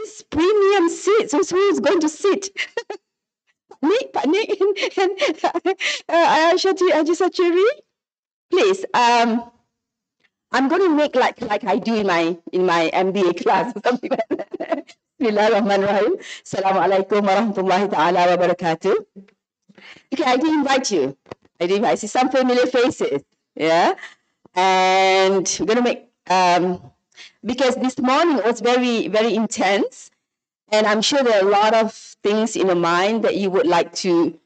this premium seat. So who's going to sit? Pak Nick and Haji Sachiri, please. I'm going to make like I do in my MBA class or something like that. Bismillahirrahmanirrahim. Assalamualaikum warahmatullahi ta'ala wabarakatuh. Okay, I did invite you. I see some familiar faces. Yeah. And we're going to make, because this morning was very, very intense. And I'm sure there are a lot of things in your mind that you would like to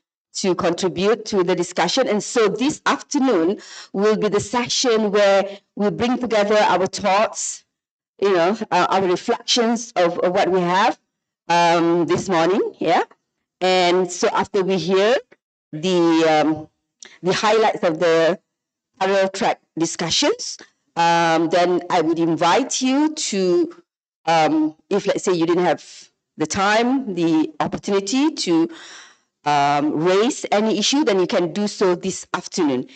contribute to the discussion. And so this afternoon will be the session where we bring together our thoughts, our reflections of what we have this morning. Yeah. And so after we hear the highlights of the parallel track discussions, then I would invite you to, if let's say you didn't have the time, the opportunity to raise any issue, then you can do so this afternoon.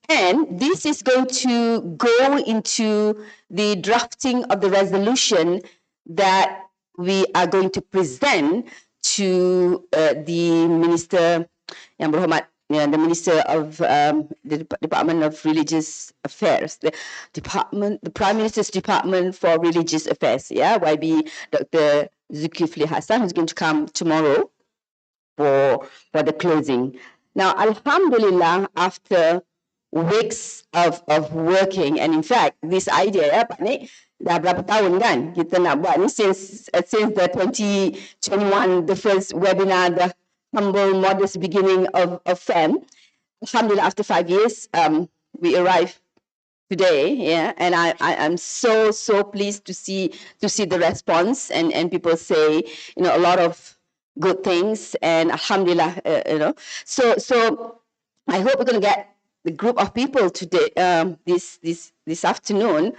And this is going to go into the drafting of the resolution that we are going to present to the Minister Yang Berhormat, the Minister of the Department of Religious Affairs, the Prime Minister's Department for Religious Affairs, YB Dr. Zulkifli Hassan, who's going to come tomorrow for the closing. Now, Alhamdulillah, after weeks of working, and in fact, this idea, Pak Nik, dah berapa tahun kan kita nak buat ni, since the 2021, the first webinar, the humble, modest beginning of FEM. Alhamdulillah, after 5 years, we arrived today, and I'm so pleased to see the response, and people say, a lot of good things, and Alhamdulillah, So I hope we're going to get the group of people today, this afternoon,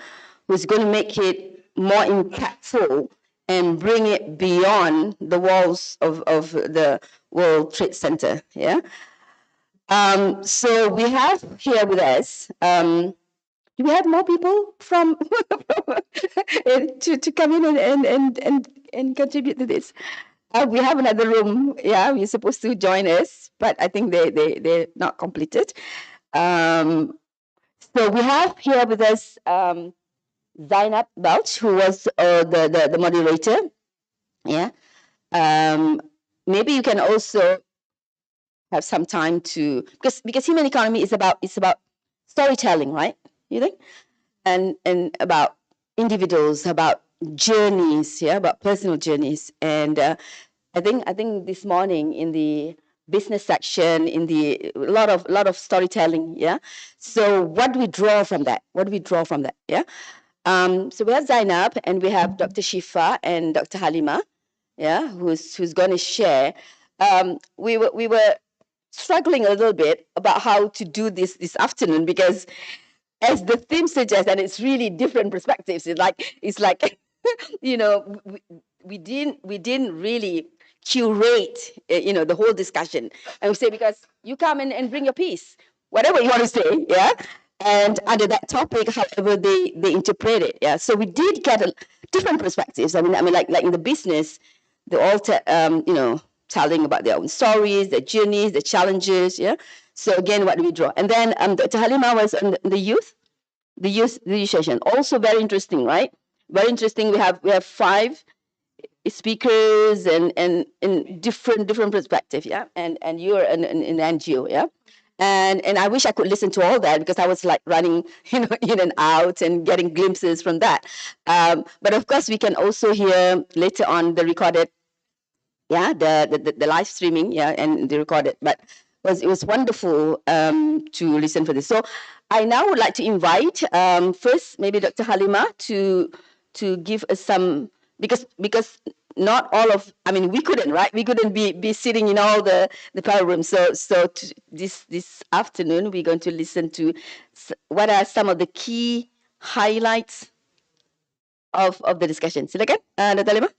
who's going to make it more impactful and bring it beyond the walls of the World Trade Center. So we have here with us. Do we have more people from to come in and contribute to this? We have another room. We're supposed to join us, but I think they're not completed. So we have here with us Zainab Balch, who was the moderator. Maybe you can also have some time to, because human economy is about storytelling, right? You think, and about individuals, about journeys, about personal journeys. And I think this morning in the business section, in the a lot of storytelling. So what do we draw from that? So we have Zainab, and we have Dr. Shifa and Dr. Halima, who's going to share. We were struggling a little bit about how to do this afternoon, because as the theme suggests, and it's really different perspectives. It's like we didn't really curate the whole discussion, and we say, because you come and bring your piece, whatever you want to say, and under that topic, however they interpret it, So we did get different perspectives. I mean, like in the business, they're all telling about their own stories, their journeys, their challenges, So again, what do we draw? And then Dr. Halima was on the youth session. Also very interesting, right? Very interesting. We have 5 speakers and different perspectives, And you're an NGO, And I wish I could listen to all that, because I was like running, in and out and getting glimpses from that. But of course, we can also hear later on the recorded, the live streaming, and the recorded. But it was wonderful to listen for this. So I now would like to invite first maybe Dr. Halima to give us some, because not all of, we couldn't, right? We couldn't be sitting in all the power rooms. So this afternoon, we're going to listen to what are some of the key highlights of the discussion. Silakan, Dr. Halima.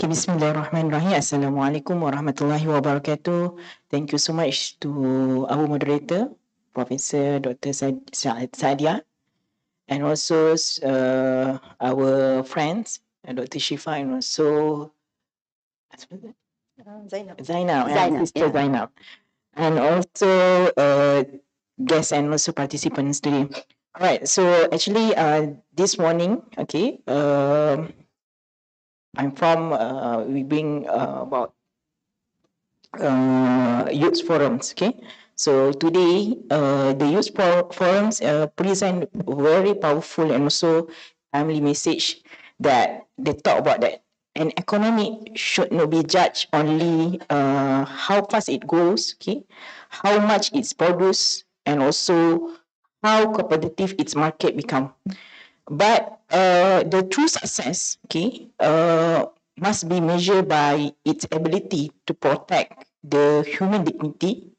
Okay, Bismillahirrahmanirrahim. Assalamualaikum warahmatullahi wabarakatuh. Thank you so much to our moderator, Professor Dr. Sadia. and also our friends, Dr. Shifa, and also Zainab, and Sister Zainab, and also guests and also participants today. All right, so actually, this morning, okay, I'm from, we bring about youth forums, okay. So today, the youth forums present very powerful and also timely message that they talk about that. And economy should not be judged only how fast it goes, okay, how much it's produced, and also how competitive its market become. But the true success, okay, must be measured by its ability to protect the human dignity,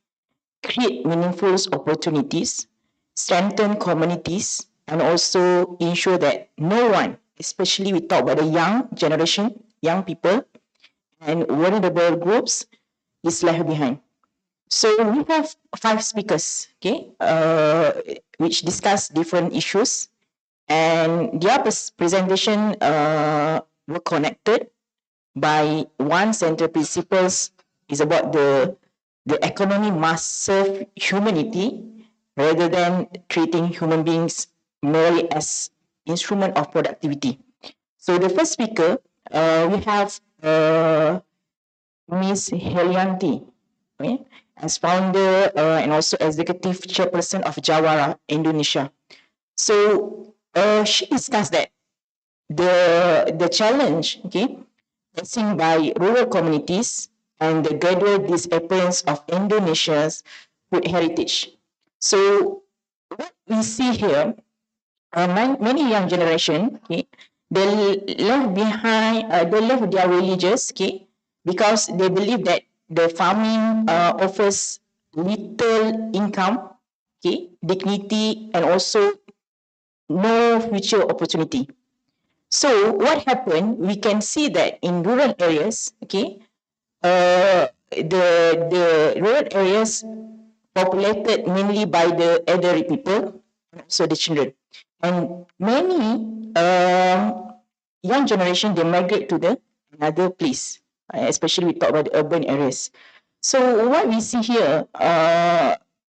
create meaningful opportunities, strengthen communities, and also ensure that no one, especially we talk about the young generation, young people, and vulnerable groups, is left behind. So we have 5 speakers, okay, which discuss different issues, and their presentation were connected by one central principles is about the economy must serve humanity rather than treating human beings merely as instrument of productivity. So the first speaker, we have Ms. Helianti, okay, as founder and also executive chairperson of Jawara, Indonesia. So she discussed that the challenge, okay, facing by rural communities and the gradual disappearance of Indonesia's food heritage. So what we see here, many young generation, okay, they left behind, they left their religious, okay, because they believe that the farming offers little income, okay, dignity, and also no future opportunity. So what happened? We can see that in rural areas, okay, the rural areas populated mainly by the elderly people, so the children, and many young generation they migrate to the another place, especially we talk about the urban areas. So what we see here,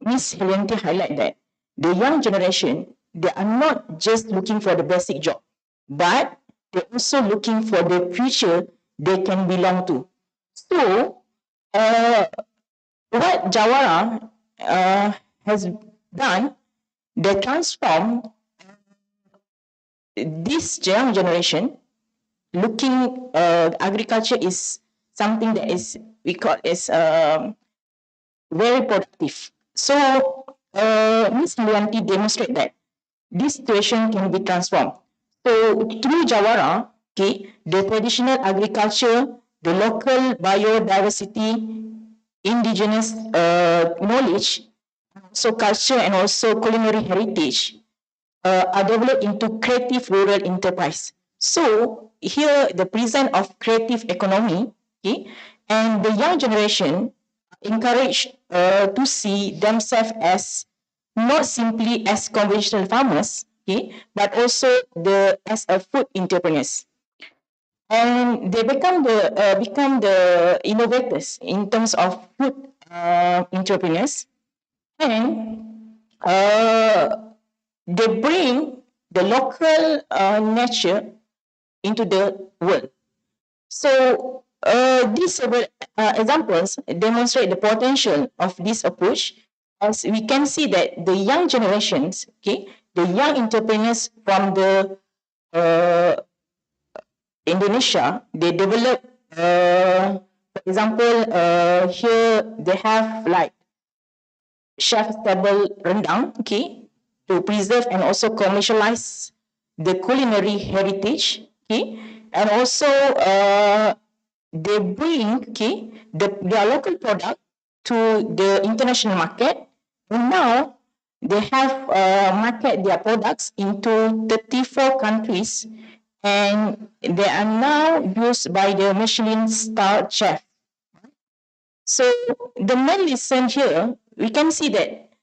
Miss Helente highlight that the young generation they are not just looking for the basic job, but they're also looking for the future they can belong to. So, what Jawara has done, they transform this young generation looking, agriculture is something that is, we call is very productive. So, Ms. Lianti demonstrate that this situation can be transformed. So through Jawara, okay, the traditional agriculture, the local biodiversity, indigenous knowledge, so culture and also culinary heritage are developed into creative rural enterprise. So here the presence of creative economy, okay, and the young generation encouraged to see themselves as not simply as conventional farmers, okay, but also as a food entrepreneurs. And they become the innovators in terms of food entrepreneurs, and they bring the local nature into the world. So these several examples demonstrate the potential of this approach, as we can see that the young generations, okay, the young entrepreneurs from the uh, Indonesia, they develop, for example, here they have like chef table rendang, okay, to preserve and also commercialize the culinary heritage, okay, and also they bring, okay, their local product to the international market, and now they have market their products into 34 countries, and they are now used by the Michelin star chef. So the main lesson here, we can see that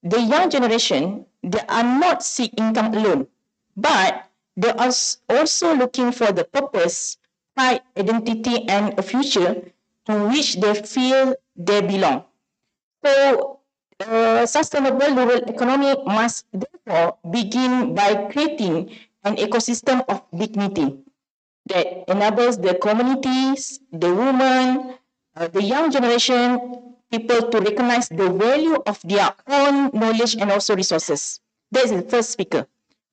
the young generation, they are not seek income alone. but they are also looking for the purpose, pride, identity, and a future to which they feel they belong. So, sustainable rural economy must therefore begin by creating an ecosystem of dignity that enables the communities, the women, the young generation, people to recognize the value of their own knowledge and also resources. That is the first speaker.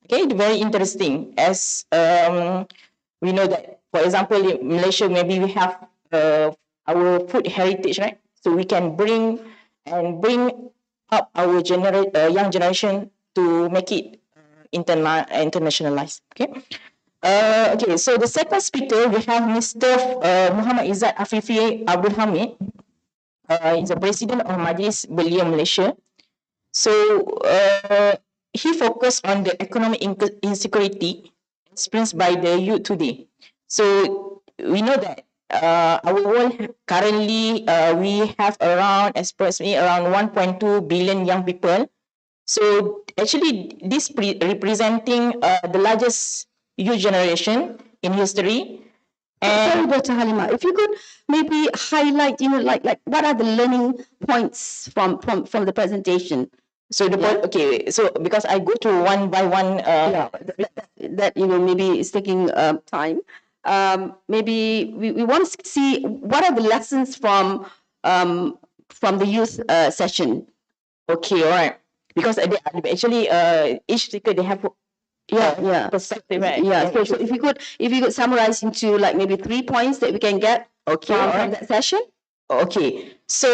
Okay, very interesting. As we know that, for example, in Malaysia, maybe we have our food heritage, right? So we can bring up our young generation to make it internationalized. Okay. Okay, so the second speaker, we have Mr. Muhammad Izzat Afifi Abdul Hamid. He's the president of Majlis Belia Malaysia. So he focused on the economic insecurity experienced by the youth today. So we know that our world currently we have approximately around 1.2 billion young people. So actually, this representing the largest youth generation in history. Sorry, Dr. Halima, if you could maybe highlight, like what are the learning points from the presentation? So okay, so because I go to one by one, that maybe is taking time. Maybe we want to see what are the lessons from the youth session. Okay, all right. Because actually, each speaker they have perspective, right? Yeah. So if you could summarize into like maybe 3 points that we can get from that session. Okay, so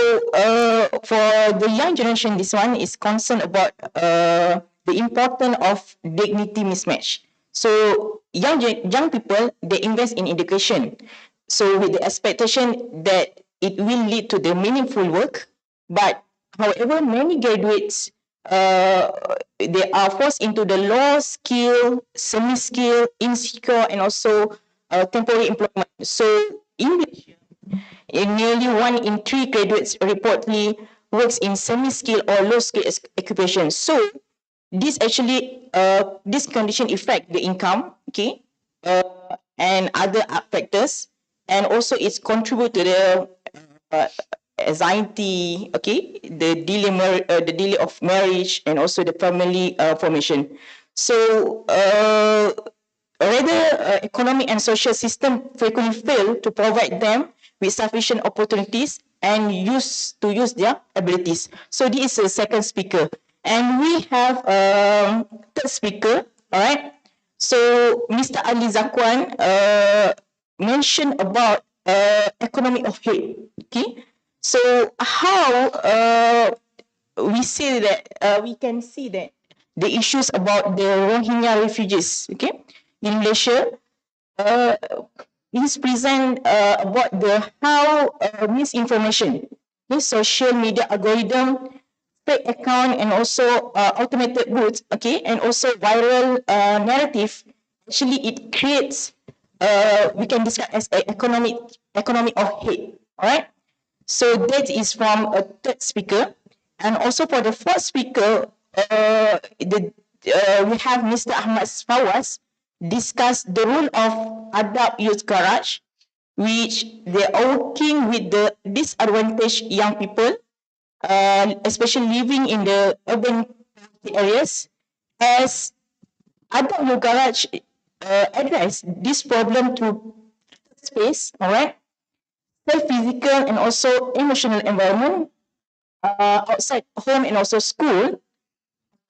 for the young generation, this one is concerned about the importance of dignity mismatch. So young people, they invest in education, so with the expectation that it will lead to the meaningful work. But however, many graduates they are forced into the low skill, semi-skill, insecure, and also temporary employment. So in nearly 1 in 3 graduates reportedly works in semi-skilled or low-skilled occupations. So this actually, this condition affect the income, okay, and other factors, and also it's contribute to the anxiety, okay, the delay of marriage, and also the family formation. So rather, economic and social system frequently fail to provide them with sufficient opportunities and use their abilities. So this is the second speaker, and we have third speaker. All right. So Mr. Ali Zakwan mentioned about economy of hate. Okay. So how we can see that the issues about the Rohingya refugees, okay, in Malaysia, is present about the how misinformation, social media algorithm, fake account, and also automated bots, okay, and also viral narrative. Actually, it creates we can describe as an economy of hate. All right. So that is from a third speaker, and also for the fourth speaker, we have Mr. Ahmad Fawaz discuss the role of Adab Youth Garage, which they are working with the disadvantaged young people, especially living in the urban areas, as Adab Youth Garage address this problem through space, all right, safe physical and also emotional environment outside home and also school.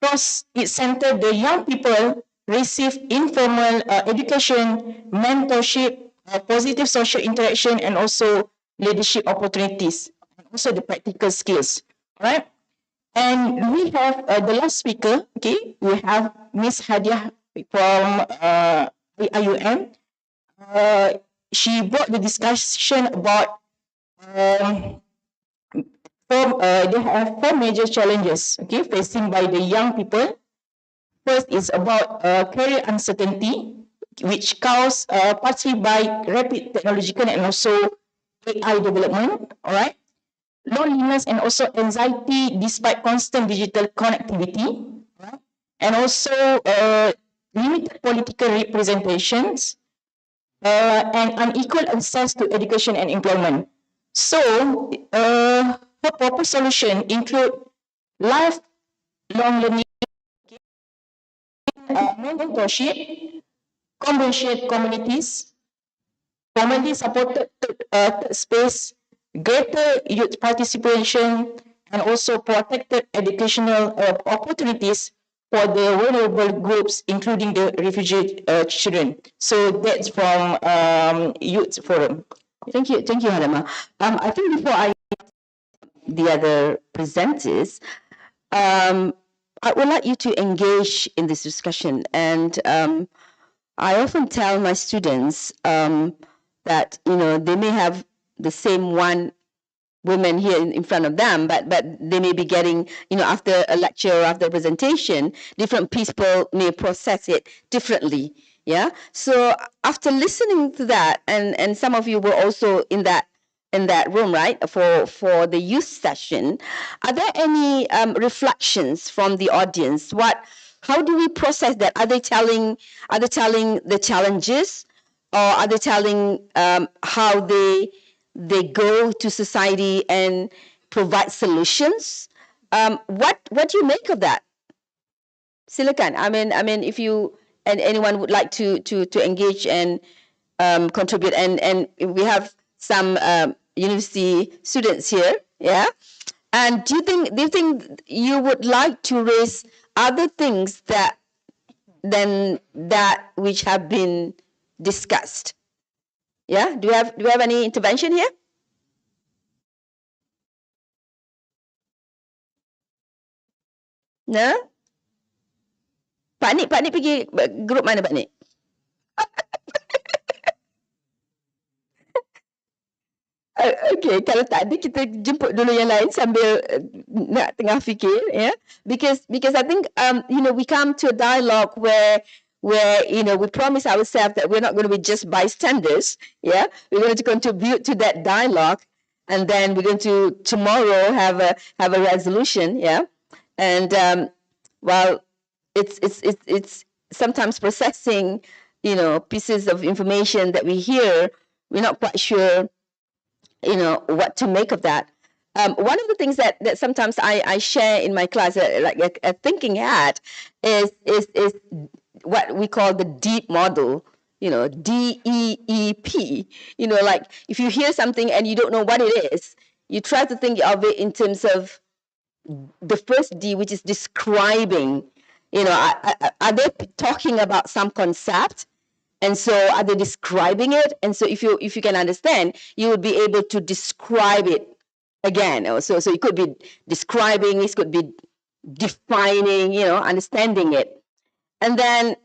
Because it centered the young people receive informal education, mentorship, positive social interaction, and also leadership opportunities, and also the practical skills. All right. And we have the last speaker. Okay, we have Miss Hadiah from IUM. She brought the discussion about they have 4 major challenges, okay, facing by the young people. First is about career uncertainty, which caused partly by rapid technological and also AI development. All right, loneliness and also anxiety despite constant digital connectivity, right? And also limited political representations, and unequal access to education and employment. So, her proposed solution include lifelong learning, mentorship, compassionate communities, formally supported space, greater youth participation, and also protected educational opportunities for the vulnerable groups, including the refugee children. So that's from Youth Forum. Thank you, Halima. I think before I the other presenters, I would like you to engage in this discussion. And I often tell my students that they may have the same one women here in front of them, but they may be getting, after a lecture or after a presentation, different people may process it differently. Yeah. So after listening to that, and some of you were also in that room, right, for the youth session, are there any reflections from the audience? How do we process that? Are they telling the challenges, or are they telling how they go to society and provide solutions? What do you make of that? Silakan. I mean, if you and anyone would like to engage and contribute, and we have some university students here, yeah. And do you think you would like to raise other things than that which have been discussed? Yeah. Do you have any intervention here? No. Pak Nik pergi grup mana Pak Nik? Okay, kalau tak ada kita jemput dulu yang lain sambil nak tengah fikir, yeah. Because I think we come to a dialogue where we promise ourselves that we're not going to be just bystanders, yeah. We're going to contribute to that dialogue, and then we're going to tomorrow have a resolution, yeah. And while it's sometimes processing, pieces of information that we hear, we're not quite sure what to make of that. One of the things that sometimes I share in my class, like a thinking hat, is what we call the DEEP model. DEEP. Like if you hear something and you don't know what it is, you try to think of it in terms of the first D, which is describing. Are they talking about some concept? And so are they describing it? And so if you can understand, you would be able to describe it again. So it could be describing, it could be defining, understanding it. And then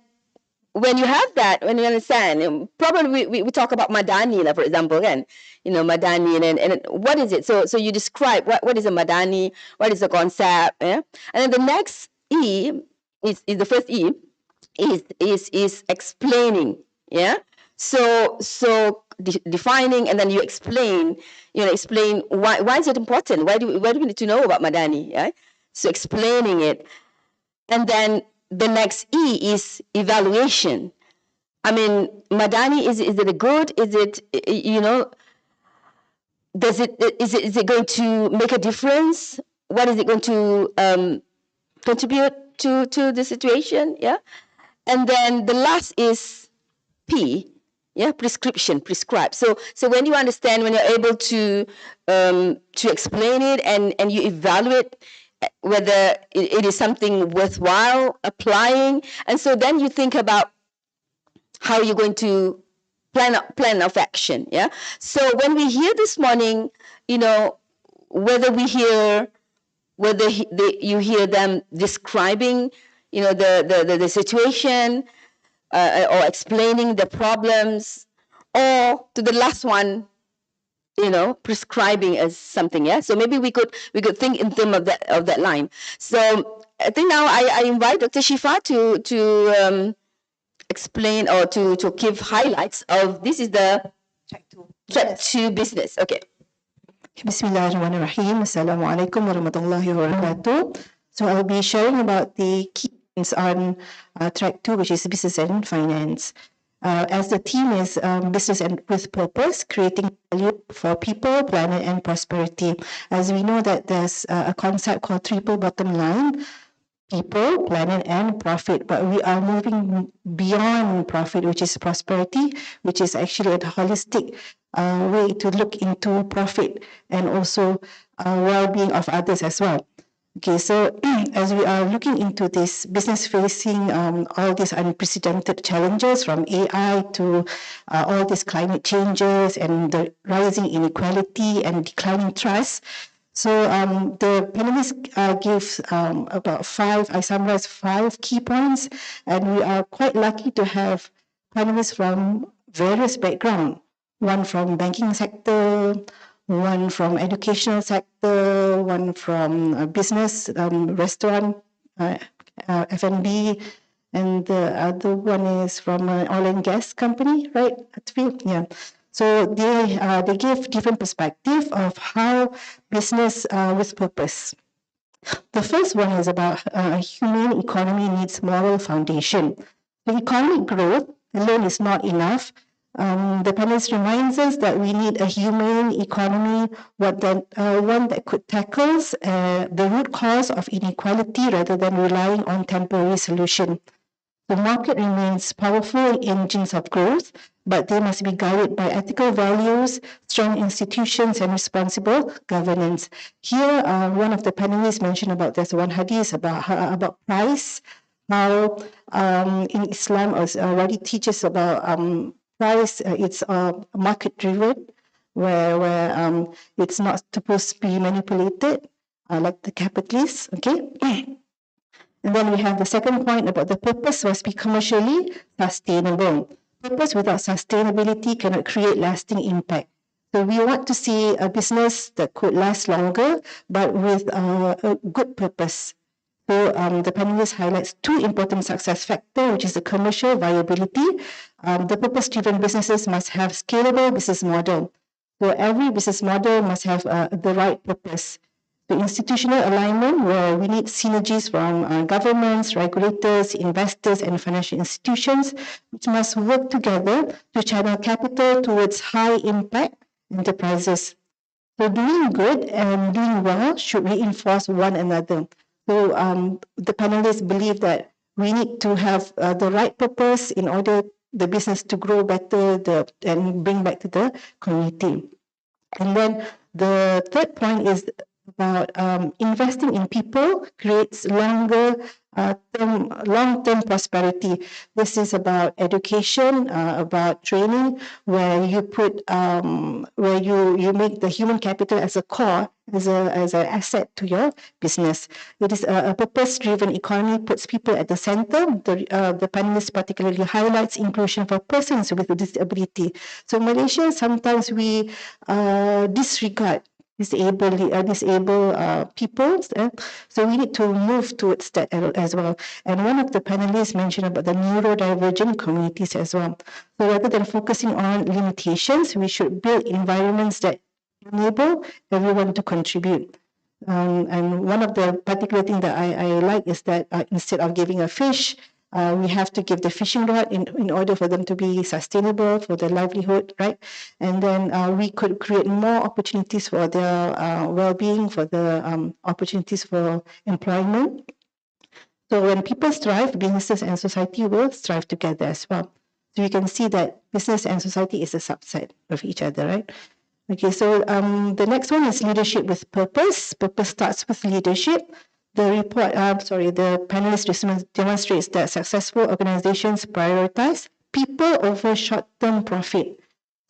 when you have that, when you understand, probably we talk about Madani, for example, again, Madani, and what is it? So you describe what is a Madani, what is the concept, yeah? And then the next E is the first E is explaining, yeah. So defining, and then you explain, explain why is it important? Why do we need to know about Madani? Yeah? So explaining it, and then the next E is evaluation. I mean, Madani, is it a good? Is it is it going to make a difference? What is it going to contribute to the situation? Yeah. And then the last is P, yeah, prescription, prescribe. So when you understand, when you're able to explain it and you evaluate whether it is something worthwhile applying, and so then you think about how you're going to plan of action, yeah. So when we hear this morning, whether you hear them describing, the situation, or explaining the problems, or to the last one, prescribing as something, yeah. So maybe we could think in terms of that line. So I think now I invite Dr. Shifa to explain or to give highlights of this is the track to business. Okay. Bismillahirrahmanirrahim. Assalamualaikum warahmatullahi wabarakatuh. So I'll be sharing about the key on track 2, which is business and finance. As the theme is business and with purpose, creating value for people, planet, and prosperity. As we know that there's a concept called triple bottom line, people, planet, and profit. But we are moving beyond profit, which is prosperity, which is actually a holistic way to look into profit and also well-being of others as well. Okay, so as we are looking into this business facing all these unprecedented challenges from AI to all these climate changes and the rising inequality and declining trust. So the panelists gave about 5, I summarized 5 key points, and we are quite lucky to have panelists from various backgrounds, one from banking sector, one from educational sector, one from business, restaurant, F&B, and the other one is from an oil and gas company, right? Yeah. So they give different perspective of how business with purpose. The first one is about a humane economy needs moral foundation. The economic growth alone is not enough. The panelist reminds us that we need a humane economy, one that could tackle the root cause of inequality rather than relying on temporary solution. The market remains powerful engines of growth, but they must be guided by ethical values, strong institutions, and responsible governance. Here, one of the panelists mentioned about there's one hadith about price, how in Islam already teaches about price. It's market-driven, where it's not supposed to be manipulated, like the capitalists. Okay. And then we have the second point about the purpose must be commercially sustainable. Purpose without sustainability cannot create lasting impact. So we want to see a business that could last longer, but with a good purpose. So the panelist highlights 2 important success factors, which is the commercial viability. The purpose-driven businesses must have scalable business model. So every business model must have the right purpose. The institutional alignment, where we need synergies from governments, regulators, investors, and financial institutions, which must work together to channel capital towards high-impact enterprises. So doing good and doing well should reinforce one another. So the panelists believe that we need to have the right purpose in order the business to grow better and bring back to the community. And then the third point is about investing in people creates long-term prosperity. This is about education, about training, where you put where you make the human capital as a core, as an asset to your business. It is a purpose-driven economy, puts people at the center. The panelist particularly highlights inclusion for persons with a disability. So Malaysia, sometimes we disregard disabled people. So we need to move towards that as well. And one of the panelists mentioned about the neurodivergent communities as well. So rather than focusing on limitations, we should build environments that enable everyone to contribute. And one of the particular things that I like is that instead of giving a fish, we have to give the fishing rod in order for them to be sustainable for their livelihood, right? And then we could create more opportunities for their well-being, for the opportunities for employment. So when people strive, businesses and society will strive together as well. So you can see that business and society is a subset of each other, right? Okay, so the next one is leadership with purpose. Purpose starts with leadership. The report, the panelist demonstrates that successful organizations prioritize people over short-term profit.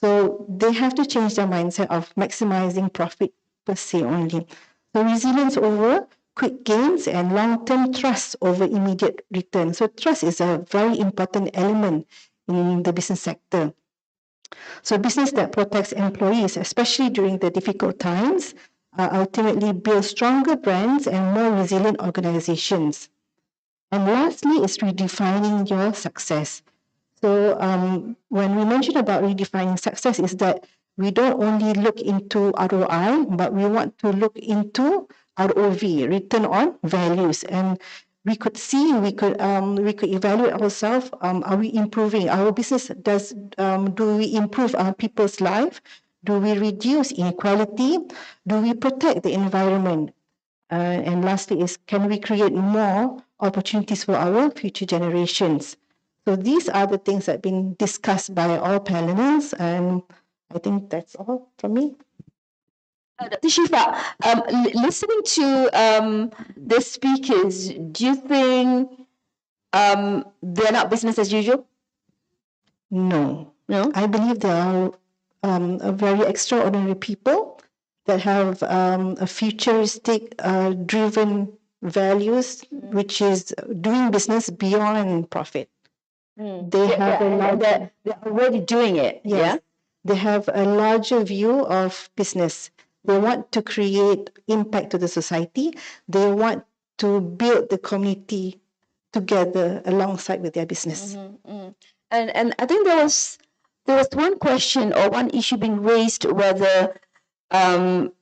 So they have to change their mindset of maximizing profit per se only. So resilience over quick gains and long-term trust over immediate return. So trust is a very important element in the business sector. So business that protects employees, especially during the difficult times, ultimately build stronger brands and more resilient organizations. And lastly is redefining your success. So when we mention about redefining success is that we don't only look into ROI, but we want to look into ROV, return on values. And we could see, we could evaluate ourselves. Are we improving our business? Do we improve our people's life? Do we reduce inequality? Do we protect the environment? And lastly is, can we create more opportunities for our future generations? So these are the things that have been discussed by all panelists, and I think that's all from me. Dr. Shifa, listening to the speakers, do you think they're not business as usual? No. No? I believe there are a very extraordinary people that have a futuristic driven values, which is doing business beyond profit. They have a larger, they're already doing it. yes, Yeah. they have a larger view of business. They want to create impact to the society. They want to build the community together alongside with their business. And I think there was one question or one issue being raised whether having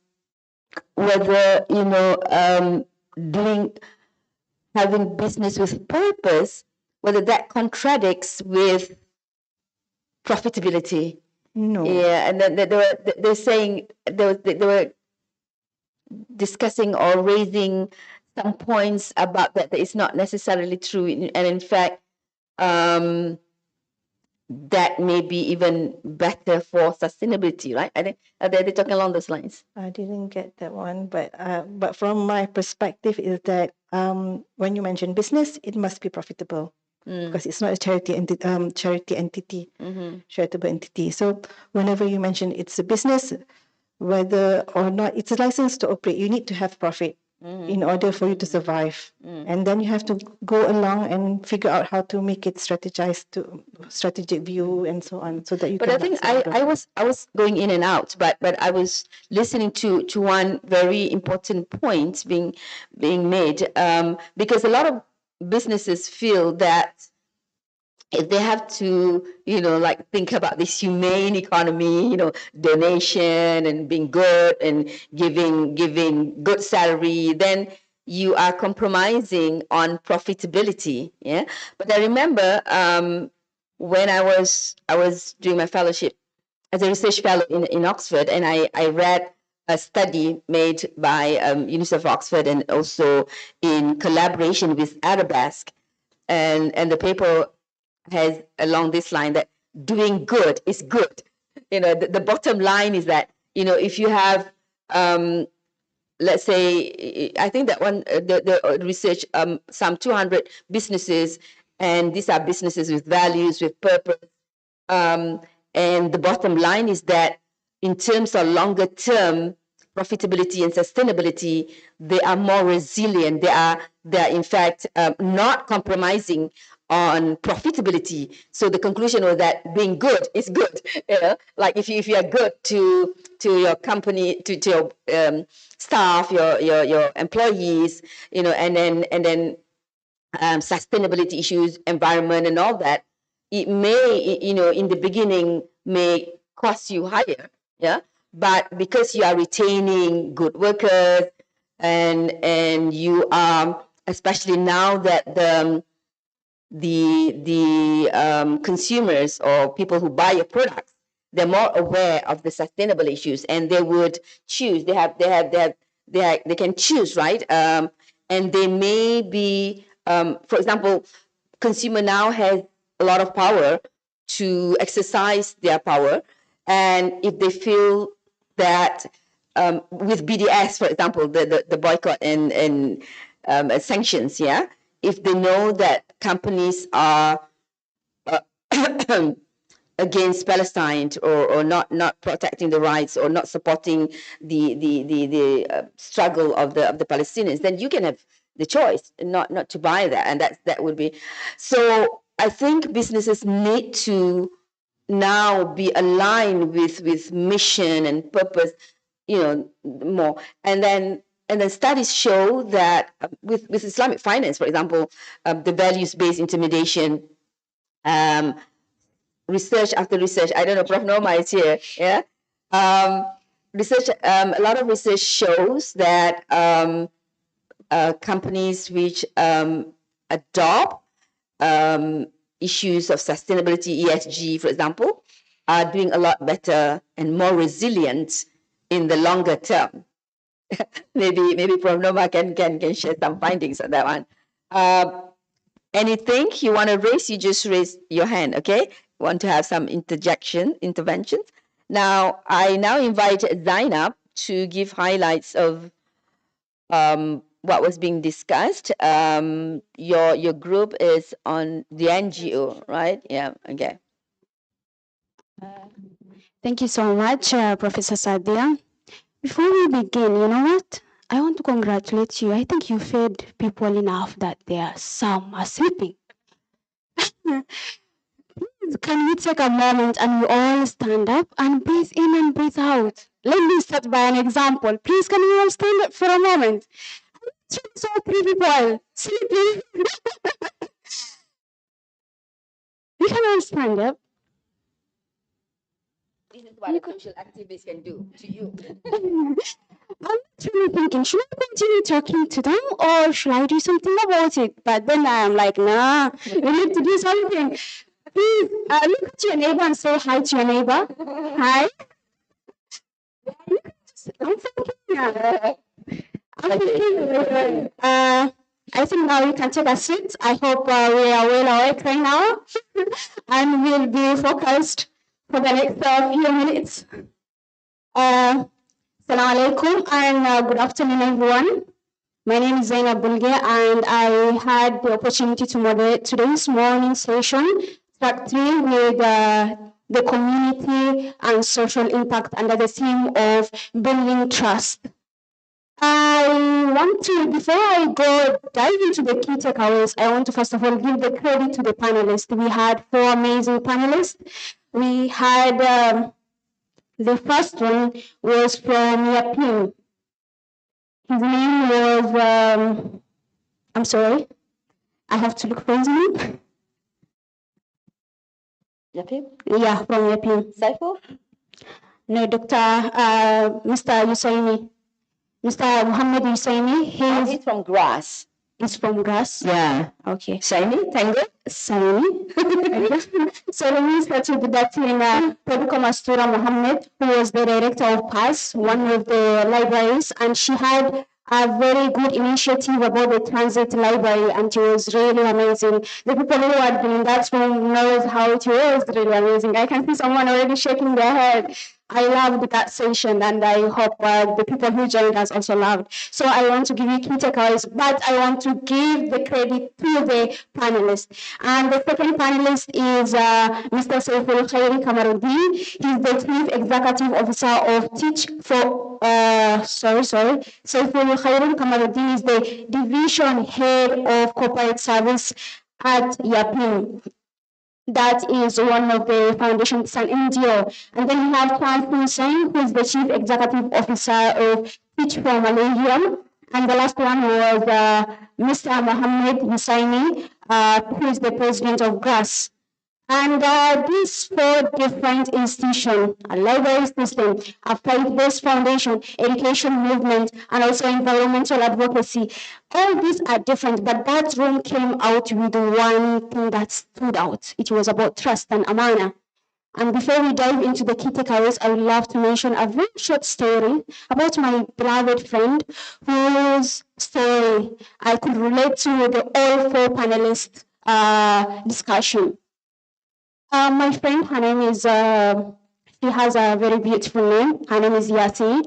business with purpose, whether that contradicts with profitability. No. Yeah, and then they're saying they were discussing or raising some points about that it's not necessarily true, and in fact, that may be even better for sustainability, right? I think they're talking along those lines. I didn't get that one, but from my perspective is that when you mention business, it must be profitable because it's not a charity entity, charitable entity. So whenever you mention it's a business, whether or not it's a license to operate, you need to have profit in order for you to survive. And then you have to go along and figure out how to make it strategic view and so on, so that you But can. I think I was going in and out, but I was listening to one very important point being made, because a lot of businesses feel that if they have to, like think about this humane economy, donation and being good and giving good salary, then you are compromising on profitability. Yeah. But I remember when I was doing my fellowship as a research fellow in Oxford, and I read a study made by University of Oxford and also in collaboration with Arabesque, and the paper has along this line that doing good is good. The bottom line is that, if you have, let's say, I think that one, the research, some 200 businesses, and these are businesses with values, with purpose. And the bottom line is that in terms of longer term profitability and sustainability, they are more resilient. They are in fact not compromising on profitability. So the conclusion was that being good is good. Like if you are good to your company, to your staff, your employees, and then sustainability issues, environment, and all that, it may, in the beginning, may cost you higher, yeah. But because you are retaining good workers, and you are, especially now that the consumers or people who buy your products, they're more aware of the sustainable issues, and they would choose. They can choose, right? And they may be, for example, consumer now has a lot of power to exercise their power, and if they feel that with BDS, for example, the boycott and sanctions, yeah, if they know that companies are against Palestine or not protecting the rights or not supporting the struggle of the Palestinians, then you can have the choice not to buy that, and that would be. So I think businesses need to now be aligned with mission and purpose, more, and then studies show that with Islamic finance, for example, the values-based intimidation, research after research. I don't know, Prof. Norma is here. Yeah, research. A lot of research shows that companies which adopt issues of sustainability, ESG, for example, are doing a lot better and more resilient in the longer term. maybe Prof. Noma can share some findings on that one. Anything you want to raise, you just raise your hand, okay? Want to have some interventions. Now, I invite Zainab to give highlights of what was being discussed. Your group is on the NGO, right? Yeah, okay. Thank you so much, Professor Sadia. Before we begin, you know what? I want to congratulate you. I think you fed people enough that some are sleeping. Can we take a moment and we all stand up and breathe in and breathe out? Let me start by an example. Please, can we all stand up for a moment? So 3 people sleeping. We can all stand up. This is what a social activist can do to you. I'm really thinking, should I continue talking to them or should I do something about it? But then I'm like, nah, we need to do something. Please look at your neighbor and say hi to your neighbor. Hi. I'm thinking, I think now you can take a seat. I hope we are well awake right now and we'll be focused for the next few minutes. Assalamu alaikum and good afternoon, everyone. My name is Zainab Bulge and I had the opportunity to moderate today's morning session, track 3, with the community and social impact under the theme of building trust. I want to, before I go dive into the key takeaways, I want to first of all give the credit to the panelists. We had 4 amazing panelists. We had the first one was from Yapin. His name was, I'm sorry, I have to look for his name. Yapin? Yeah, from Yapin. Saiful? No, Mr. Yusaini. Mr. Muhammad Yusaini. He's from Grass. He's from Grass? Yeah. Okay. Saini? Tango? Saini. So let me start with Dr. Mastura Muhammad, who was the director of PAS, one of the libraries, and she had a very good initiative about the transit library, and it was really amazing. The people who had been in that room knows how it was really amazing. I can see someone already shaking their head. I loved that session, and I hope the people who joined us also loved. So I want to give you key takeaways, but I want to give the credit to the panelists. And the second panelist is Mr. Saiful Khairi Kamaruddin. He's the Chief Executive Officer of Teach for, Saiful Khairi Kamaruddin is the Division Head of Corporate Service at Yapin. That is one of the foundations, an NGO. And then we have Tuan Hussein, who is the Chief Executive Officer of Teach for Malaysia. And the last one was Mr. Mohammed Hussaini, who is the President of GRAS. And these 4 different institutions, a library system, a faith-based foundation, education movement, and also environmental advocacy, all these are different, but that room came out with one thing that stood out. It was about trust and amana. And before we dive into the key takeaways, I would love to mention a very short story about my beloved friend whose story I could relate to the all 4 panelists' discussion. My friend, her name is, she has a very beautiful name. Her name is Yasi.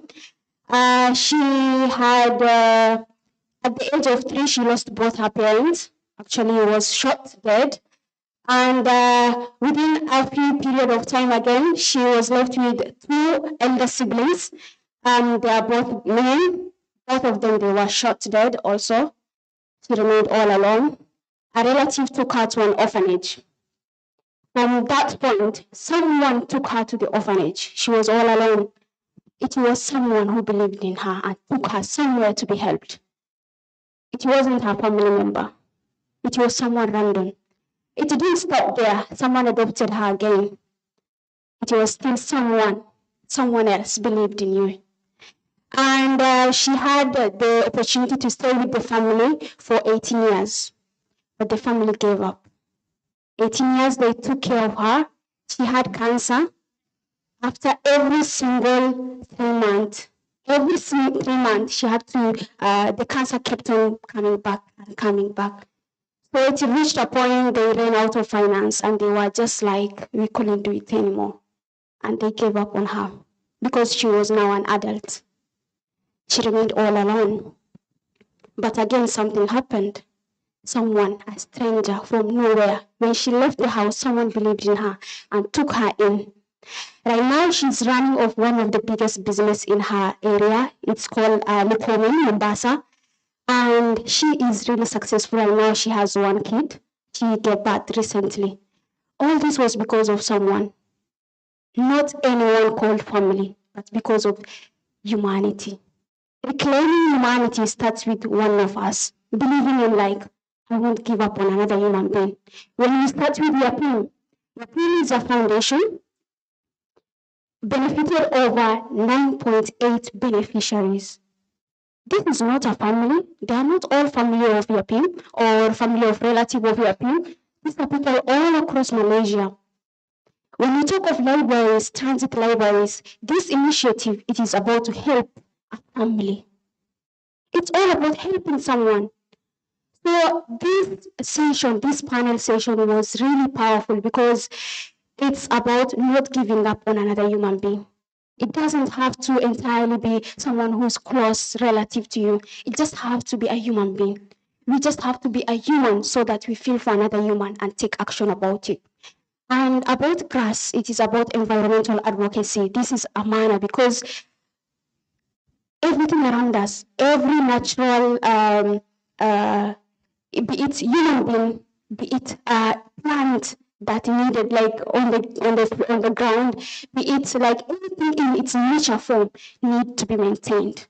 She had, at the age of 3, she lost both her parents. Actually, was shot dead. And within a few period of time again, she was left with 2 elder siblings. They are both men. Both of them, they were shot dead also. She remained all alone. A relative took her to an orphanage. From that point, someone took her to the orphanage. She was all alone. It was someone who believed in her and took her somewhere to be helped. It wasn't her family member. It was someone random. It didn't stop there. Someone adopted her again. It was still someone else believed in you. And she had the opportunity to stay with the family for 18 years. But the family gave up. 18 years, they took care of her. She had cancer. After every single 3 months, she had to, the cancer kept on coming back and coming back. So it reached a point they ran out of finance and they were just like, we couldn't do it anymore. And they gave up on her because she was now an adult. She remained all alone. But again, something happened. Someone, a stranger from nowhere, when she left the house, someone believed in her and took her in. Right now, she's running of one of the biggest business in her area. It's called Ekonomi, Mombasa. And she is really successful right now. She has one kid. She gave birth recently. All this was because of someone. Not anyone called family, but because of humanity. Reclaiming humanity starts with one of us. Believing in like, I won't give up on another human being. When you start with your PIN is a foundation, benefited over 9.8 beneficiaries. This is not a family. They are not all family of Yapim or family of relative of Yapim. These are people all across Malaysia. When we talk of libraries, transit libraries, this initiative, it is about to help a family. It's all about helping someone. So this panel session was really powerful because it's about not giving up on another human being. It doesn't have to entirely be someone who's close relative to you. It just has to be a human being. We just have to be a human so that we feel for another human and take action about it. And about grass, it is about environmental advocacy. This is a manner because everything around us, every natural, be it human being, be it a plant that needed like on the ground, be it like anything in its nature form need to be maintained.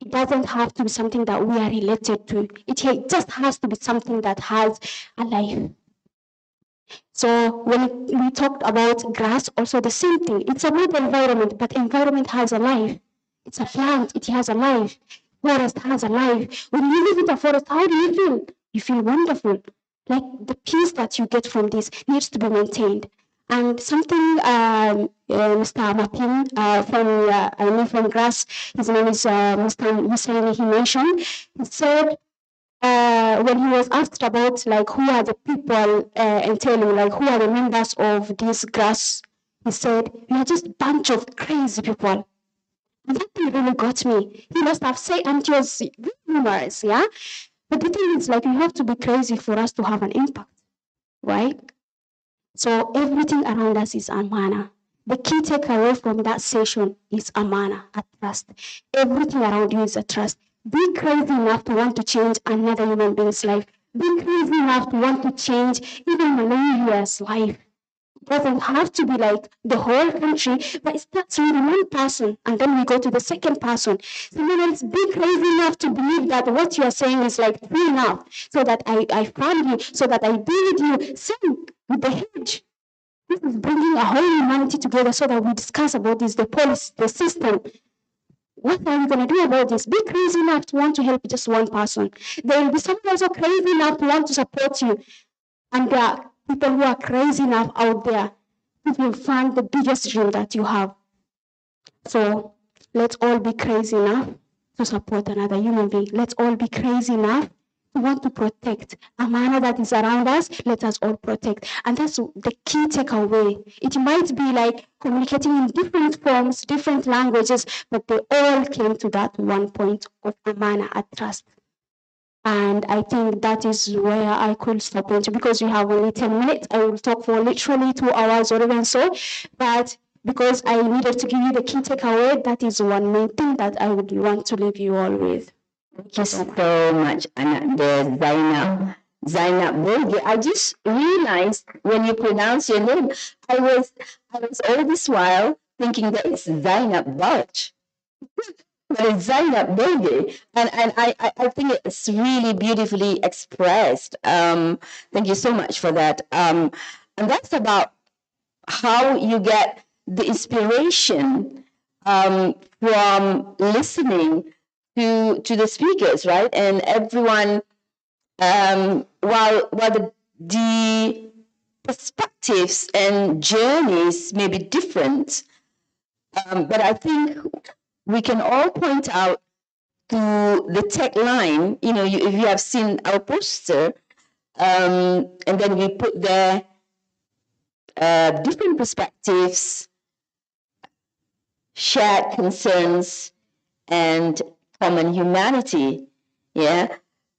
It doesn't have to be something that we are related to. It just has to be something that has a life. So when we talked about grass, also the same thing. It's about the environment, but environment has a life. It's a plant, it has a life. Forest has a life. When you live in the forest, how do you feel? You feel wonderful. Like the peace that you get from this needs to be maintained. And something Mr. Mapin from Grass, his name is Mr. Hussein, he mentioned, he said, when he was asked about like who are the people entailing, like who are the members of this Grass, he said, we are just a bunch of crazy people. And that thing really got me. He must have said, and it was numerous, yeah? But the thing is, like, you have to be crazy for us to have an impact, right? So everything around us is amana. The key takeaway from that session is amana, a trust. Everything around you is a trust. Be crazy enough to want to change another human being's life. Be crazy enough to want to change even Malaysia's life. It doesn't have to be like the whole country, but it starts with one person, and then we go to the second person. Someone else be crazy enough to believe that what you are saying is like true enough, so that I found you, so that I be with you. Same with the hedge. This is bringing a whole humanity together so that we discuss about this, the policy, the system. What are we going to do about this? Be crazy enough to want to help just one person. There will be someone also crazy enough to want to support you. And there are people who are crazy enough out there who will fund the biggest dream that you have. So let's all be crazy enough to support another human being. Let's all be crazy enough to want to protect a manner that is around us. Let us all protect. And that's the key takeaway. It might be like communicating in different forms, different languages, but they all came to that one point of amana, a trust. And I think that is where I could stop it because we have only 10 minutes. I will talk for literally 2 hours or even so. But because I needed to give you the key takeaway, that is one main thing that I would want to leave you all with. Thank you so much, Anna. Zainab Bogi. I just realized when you pronounce your name, I was all this while thinking that it's Zainab Balch. But it's Zainab Bogi. And I think it's really beautifully expressed. Thank you so much for that. And that's about how you get the inspiration from listening to the speakers, right? And everyone, while the perspectives and journeys may be different, but I think we can all point out to the tagline. You know, if you have seen our poster, and then we put there different perspectives, shared concerns, and common humanity. Yeah.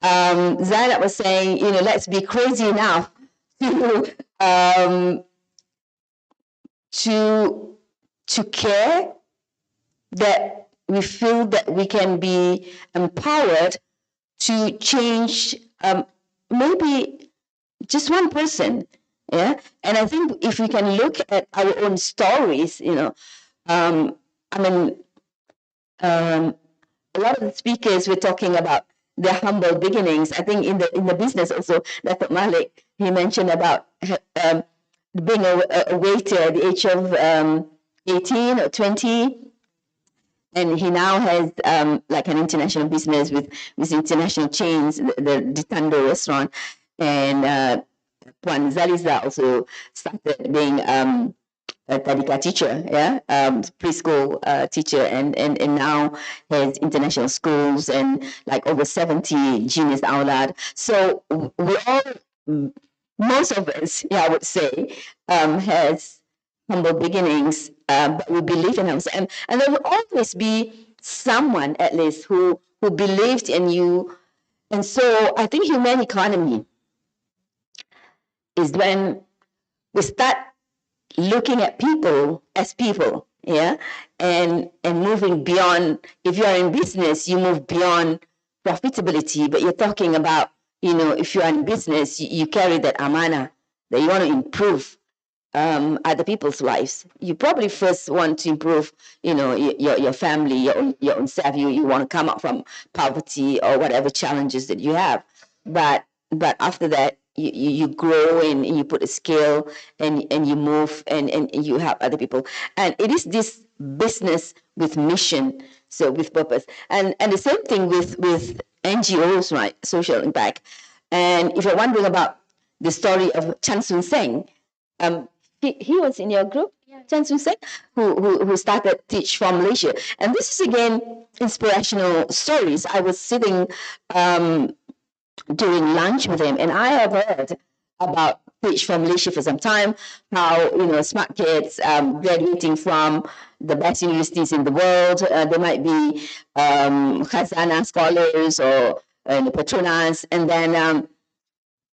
Zainab was saying, you know, let's be crazy enough to care, that we feel that we can be empowered to change maybe just one person. Yeah. And I think if we can look at our own stories, you know, I mean, a lot of the speakers were talking about their humble beginnings. I think in the business also, Datuk Malik, he mentioned about being a waiter at the age of 18 or 20. And he now has like an international business with international chains, the Ditando restaurant. And Puan Zaliza also started being a Tadika teacher, yeah, preschool teacher, and now has international schools and like over 70 genius outlet. So we all, most of us, yeah, I would say, has humble beginnings, but we believe in ourselves. And there will always be someone, at least, who believed in you. And so I think humane economy is when we start looking at people as people, yeah, and moving beyond. If you are in business, you move beyond profitability, but you're talking about, you know, if you are in business, you carry that amana, that you want to improve other people's lives. You probably first want to improve, you know, your family, your own self. You want to come out from poverty or whatever challenges that you have, but after that, you grow and you put a scale and you move and you help other people. And it is this business with mission, so with purpose. And the same thing with NGOs, right? Social impact. And if you're wondering about the story of Chan Soon Seng, he was in your group, Chan Soon Seng, who started Teach from Malaysia. And this is again inspirational stories. I was sitting during lunch with him, and I have heard about Teach from Malaysia for some time, how, you know, smart kids graduating from the best universities in the world. They might be Khazanah scholars or Petronas. And then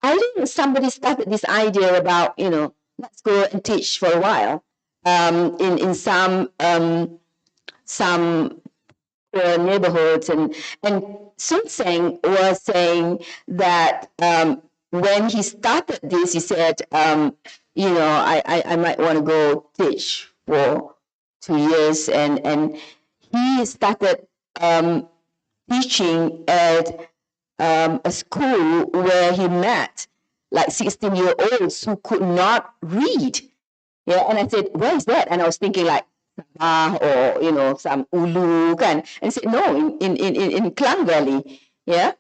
I think somebody started this idea about, you know, let's go and teach for a while in some neighborhoods. And Sun Seng was saying that when he started this, he said, you know, I might want to go teach for 2 years. And he started teaching at a school where he met like 16-year-olds who could not read. Yeah, and I said, where is that? And I was thinking like, or, you know, some Ulu kan. And he said, no, in Klang Valley. Yeah.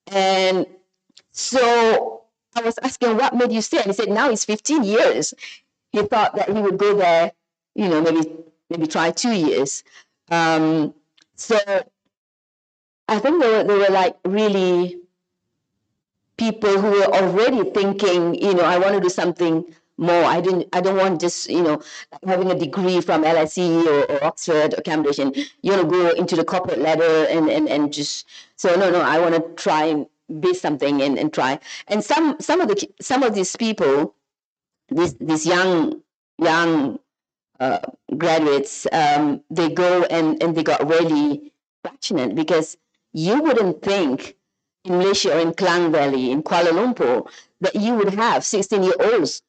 And so I was asking, what made you stay? And he said, now it's 15 years. He thought that he would go there, you know, maybe try 2 years. So I think they were like really people who were already thinking, you know, I want to do something more. I don't want just, you know, having a degree from LSE or Oxford or Cambridge, and you want to go into the corporate ladder and just, so no, I want to try and be something and try. And some of these people, these young graduates, they go and they got really passionate, because you wouldn't think in Malaysia or in Klang Valley, in Kuala Lumpur, that you would have 16-year-olds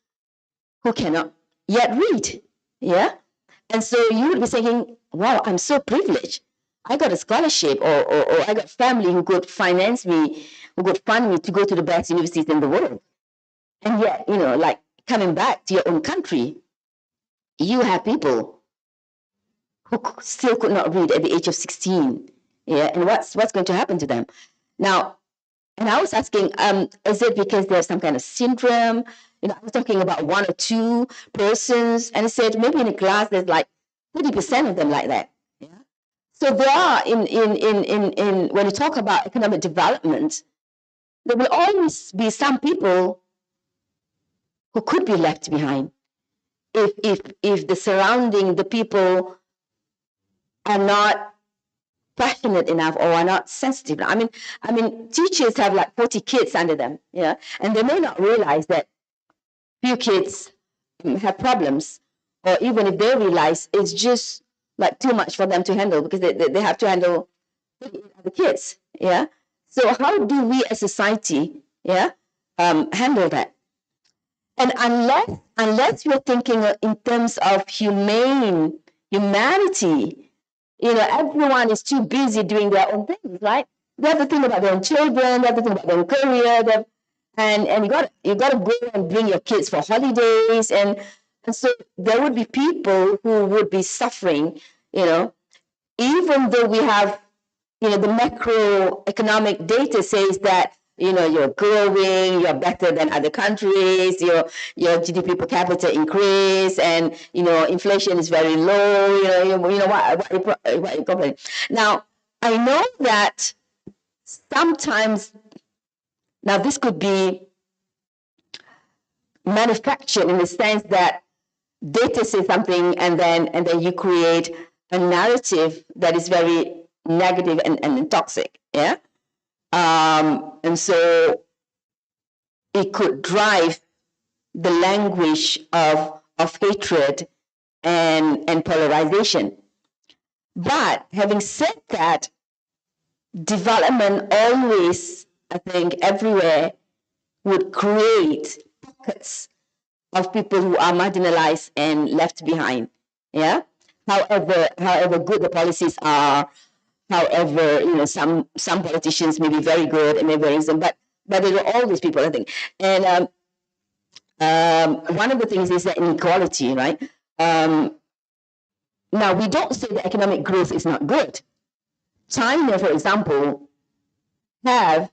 who cannot yet read. Yeah. And so you would be thinking, wow, I'm so privileged. I got a scholarship, or I got family who could finance me, who could fund me to go to the best universities in the world. And yet, you know, like coming back to your own country, you have people who still could not read at the age of 16. Yeah, and what's going to happen to them? Now, and I was asking, is it because there's some kind of syndrome? I was talking about one or two persons, and I said maybe in a class there's like 30% of them like that. Yeah. So there are in when you talk about economic development, there will always be some people who could be left behind if the surrounding, the people are not passionate enough or are not sensitive. I mean, teachers have like 40 kids under them, yeah, and they may not realize that few kids have problems, or even if they realize, it's just like too much for them to handle because they have to handle the kids, yeah. So how do we as society, yeah, handle that? And unless we're thinking in terms of humanity, everyone is too busy doing their own things, right? They have to think about their own children, they have to think about their own career, and you got to go and bring your kids for holidays, and so there would be people who would be suffering, even though we have, the macroeconomic data says that you're growing, you're better than other countries, your GDP per capita increase, and inflation is very low. What you complaining? Now, I know that sometimes, now this could be manufactured in the sense that data says something, and then you create a narrative that is very negative and toxic, yeah. And so it could drive the language of hatred and polarization. But having said that, development always, I think, everywhere would create pockets of people who are marginalized and left behind. Yeah. However good the policies are, however, some politicians may be very good and maybe very reason, but there are all these people, I think. And one of the things is that inequality, right? Now, we don't say that economic growth is not good. China, for example, have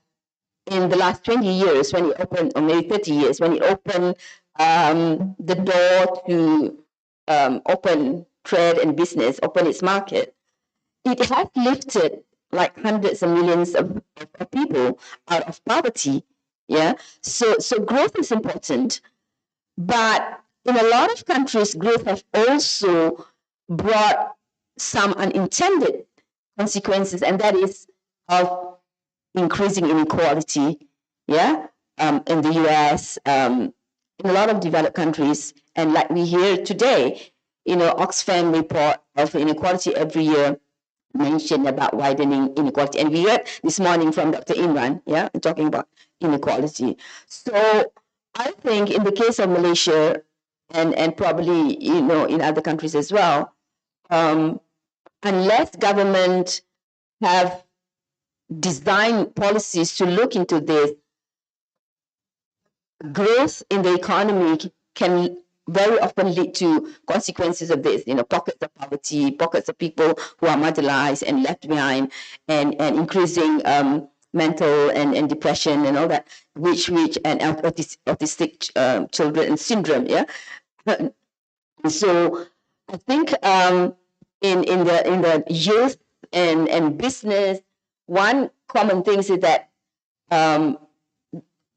in the last 20 years, when it opened, or maybe 30 years, when it opened the door to open trade and business, open its market, it has lifted like hundreds of millions of people out of poverty. Yeah. So growth is important, but in a lot of countries, growth has also brought some unintended consequences, and that is of increasing inequality. Yeah. In the US, in a lot of developed countries, and like we hear today, Oxfam report of inequality every year mentioned about widening inequality. And we heard this morning from Dr. Imran, yeah, talking about inequality. So I think in the case of Malaysia and probably, in other countries as well, unless government have designed policies to look into this, growth in the economy can very often lead to consequences of this, pockets of poverty, pockets of people who are marginalized and left behind, and increasing mental and depression and all that, which and autistic children and syndrome, yeah. So I think in the youth and business, one common thing is that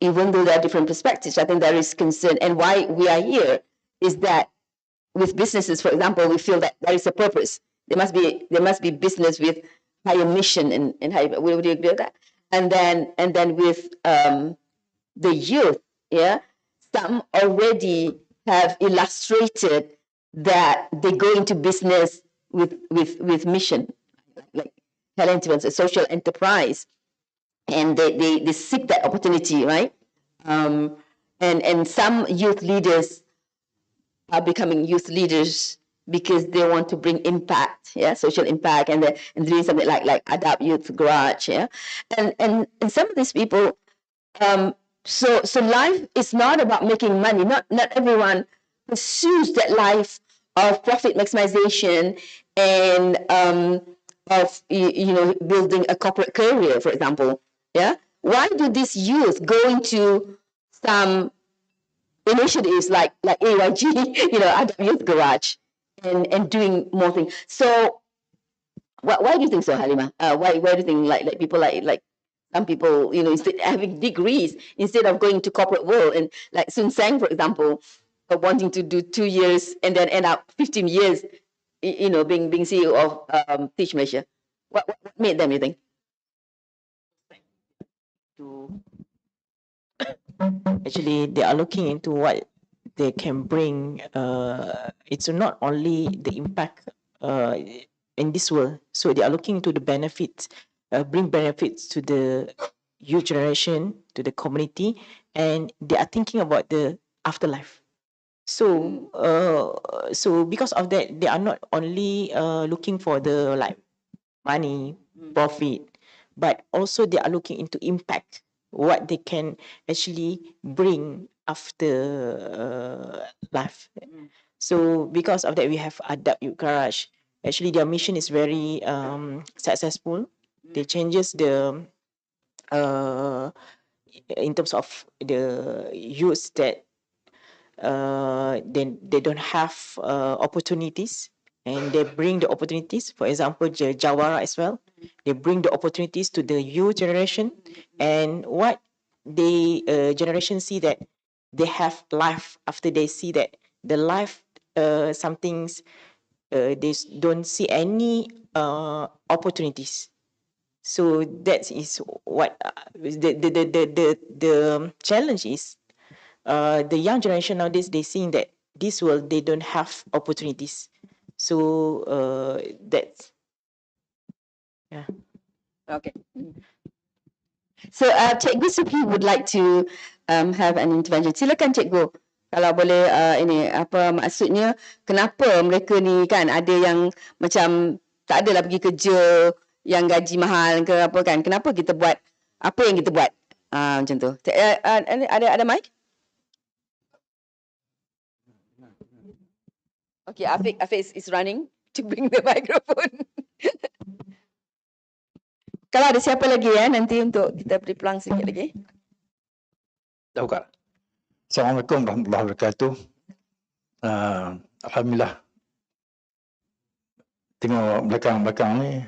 even though there are different perspectives, I think there is concern, and why we are here is that with businesses, for example, we feel that there is a purpose. There must be business with higher mission and higher. Would you agree with that? And then with the youth, yeah, some already have illustrated that they go into business with mission, like Helen was a social enterprise, and they seek that opportunity, right? And some youth leaders are becoming youth leaders because they want to bring impact, yeah, social impact, and doing something like Adapt Youth Garage, yeah, and some of these people. So life is not about making money. Not everyone pursues that life of profit maximization and of building a corporate career, for example. Yeah, why do these youth go into some initiatives like AYG, Adam Youth Garage, and doing more things? So why do you think so, Halima? Why do you think like people like some people, instead having degrees instead of going to corporate world, and like Sun Sang, for example, wanting to do 2 years and then end up 15 years, being CEO of Teach Malaysia. What made them, you think? Actually, they are looking into what they can bring. It's not only the impact in this world. So they are looking into the benefits, bring benefits to the youth generation, to the community, and they are thinking about the afterlife. So, so because of that, they are not only looking for the like money, profit, but also they are looking into impact, what they can actually bring after life. So because of that, we have Adapt Youth Garage. Actually, their mission is very successful. They changes the in terms of the youths that they don't have opportunities, and they bring the opportunities. For example, the Jawara as well. They bring the opportunities to the youth generation, and what the generation see that they have life after they see that the life some things they don't see any opportunities. So that is what the challenge is. The young generation nowadays, they seeing that this world they don't have opportunities. So that's yeah. Okay. So Cikgu Supi would like to have an intervention. Silakan Cikgu. Kalau boleh ini apa maksudnya, kenapa mereka ni kan ada yang macam tak adalah pergi kerja yang gaji mahal ke apa kan. Kenapa kita buat apa yang kita buat? Macam tu. Ada mic? Okay, Afiq is running to bring the microphone. Kalau ada siapa lagi nanti untuk kita beri peluang sikit lagi. Dah buka. Assalamualaikum warahmatullahi wabarakatuh. Alhamdulillah. Tengok belakang-belakang ni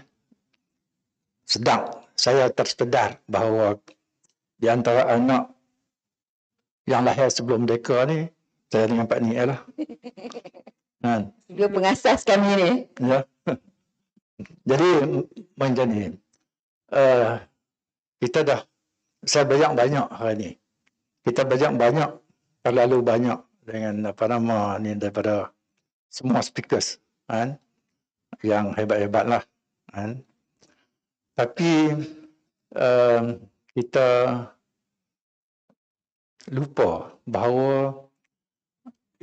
sedang saya tersedar bahawa di antara anak yang lahir sebelum mereka ni, saya dengan Pak Ni lah. Dia pengasas kami ni. Ya. Jadi macam ni. Kita dah, saya banyak hari ni. Kita banyak, terlalu banyak dengan apa nama ni daripada semua speakers kan, yang hebat-hebat lah kan. Tapi kita lupa bahawa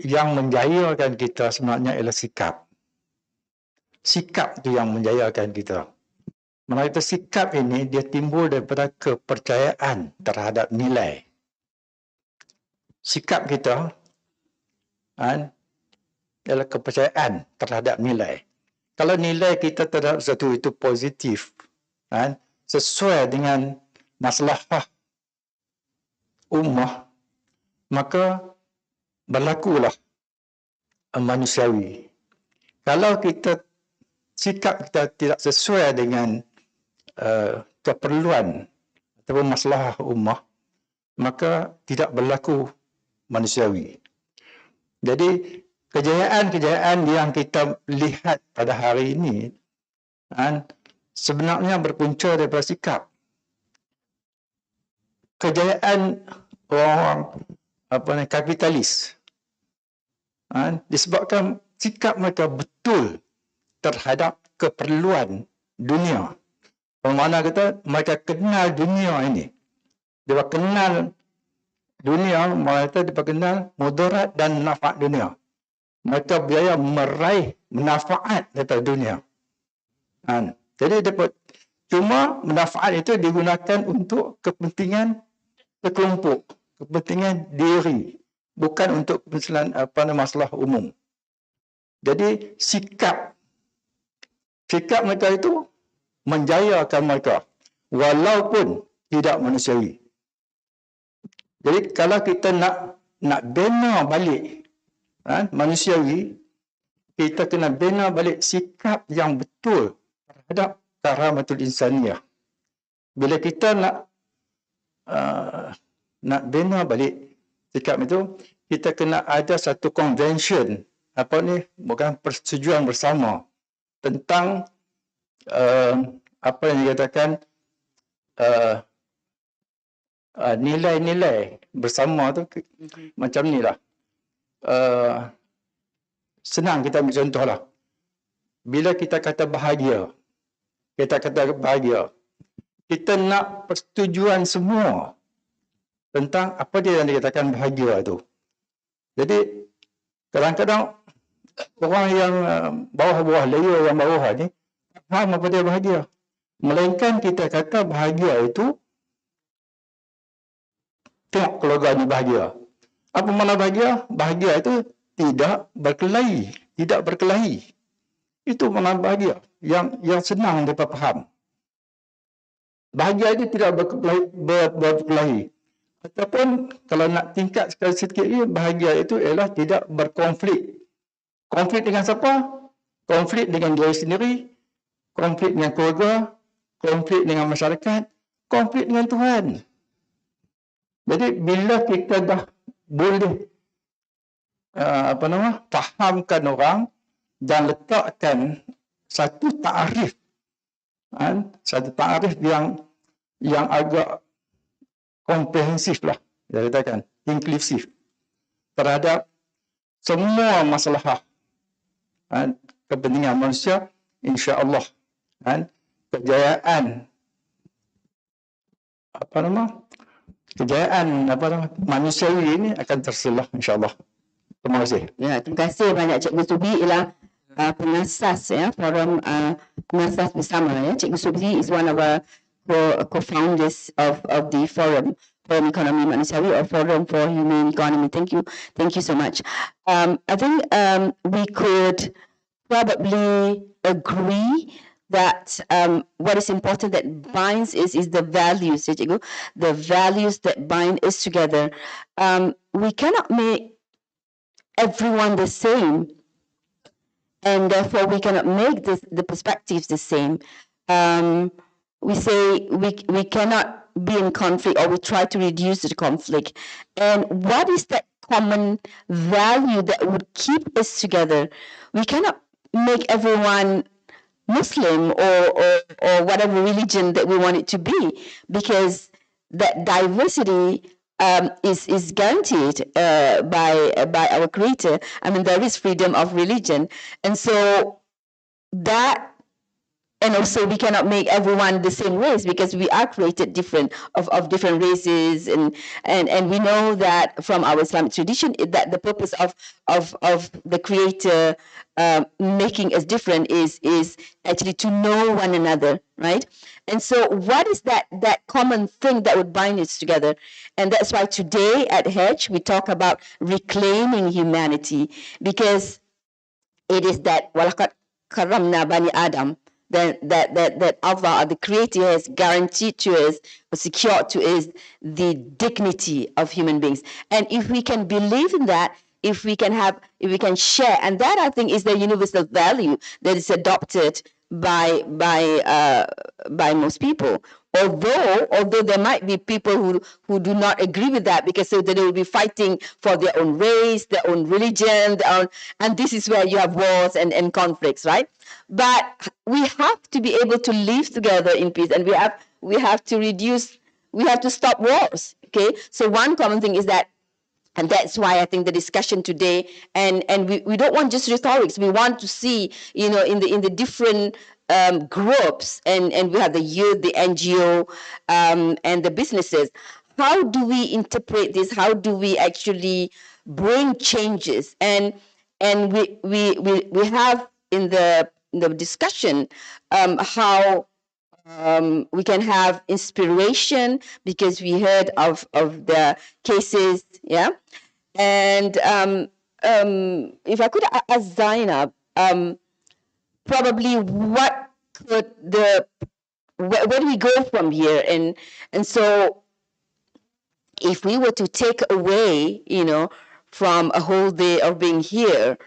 yang menjayakan kita sebenarnya ialah sikap. Sikap tu yang menjayakan kita. Mana kita sikap ini dia timbul daripada kepercayaan terhadap nilai. Sikap kita ialah kepercayaan terhadap nilai. Kalau nilai kita terhadap sesuatu itu positif, sesuai dengan maslahah ummah, maka berlakulah manusiawi. Kalau sikap kita tidak sesuai dengan keperluan ataupun maslahah ummah, maka tidak berlaku manusiawi. Jadi kejayaan-kejayaan yang kita lihat pada hari ini sebenarnya berpunca daripada sikap. Kejayaan orang kapitalis disebabkan sikap mereka betul terhadap keperluan dunia. Bermakna kata mereka kenal dunia ini. Dia kenal dunia, mereka kenal mudarat dan manfaat dunia. Mereka biaya meraih manfaat daripada dunia. Jadi cuma manfaat itu digunakan untuk kepentingan sekelompok, kepentingan diri, bukan untuk masalah umum. Jadi sikap sikap mereka itu menjayakan mereka walaupun tidak manusiawi. Jadi kalau kita nak bina balik manusiawi, kita kena bina balik sikap yang betul terhadap karamatul insaniyah. Bila kita nak bina balik sikap itu, kita kena ada satu convention, bukan persetujuan bersama tentang apa yang dikatakan nilai-nilai bersama tu macam ni lah. Senang kita ambil contoh lah. Bila kita kata bahagia, kita nak persetujuan semua tentang apa dia yang dikatakan bahagia tu. Jadi kadang-kadang orang yang bawah-bawah, layer yang bawah ni faham apa dia bahagia. Melainkan kita kata bahagia itu tengok keluarga ni bahagia. Apa makna bahagia? Bahagia itu tidak berkelahi. Itu makna bahagia yang senang mereka faham. Bahagia itu tidak berkelahi. Ataupun kalau nak tingkat sekali sikit ni, bahagia itu ialah tidak berkonflik. Konflik dengan siapa? Konflik dengan diri sendiri, konflik dengan keluarga, konflik dengan masyarakat, konflik dengan Tuhan. Jadi bila kita dah boleh fahamkan orang dan letakkan satu takrif yang agak komprehensif lah, dia katakan inklusif terhadap semua masalah kepentingan manusia, insya-Allah kejayaan manusiawi ini akan terselah, insya-Allah. Terima kasih. Ya, terima kasih banyak Cikgu Subi ialah pengasas forum pengasas bersama Cikgu Subi is one of our co-founders of the forum Ekonomi Manusiawi or Forum for Humane Economy. Thank you so much. I think we could probably agree that what is important that binds is the values, the values that bind us together. We cannot make everyone the same, and therefore we cannot make the perspectives the same. We say we cannot be in conflict, or we try to reduce the conflict. And what is that common value that would keep us together? We cannot make everyone Muslim or whatever religion that we want it to be, because that diversity is guaranteed by our Creator. I mean, there is freedom of religion, and so that. And also, we cannot make everyone the same race, because we are created different of different races, and we know that from our Islamic tradition that the purpose of the Creator making us different is actually to know one another, right? And so, what is that common thing that would bind us together? And that's why today at HEGD we talk about reclaiming humanity, because it is that walaqad karamna bani Adam. That Allah, the Creator, has guaranteed to us, or secured to us, the dignity of human beings. And if we can believe in that, if we can share, and that I think is the universal value that is adopted by most people. Although there might be people who do not agree with that, because so they will be fighting for their own race, their own religion, and this is where you have wars and conflicts, right? But we have to be able to live together in peace, and we have to stop wars. Okay, so one common thing is that. And that's why I think the discussion today, and we don't want just rhetorics. We want to see, in the different groups, and we have the youth, the NGO, and the businesses. How do we interpret this? How do we actually bring changes? And we have in the discussion how. We can have inspiration, because we heard of the cases, yeah. And if I could ask Zainab, probably what could where do we go from here? And so if we were to take away, from a whole day of being here,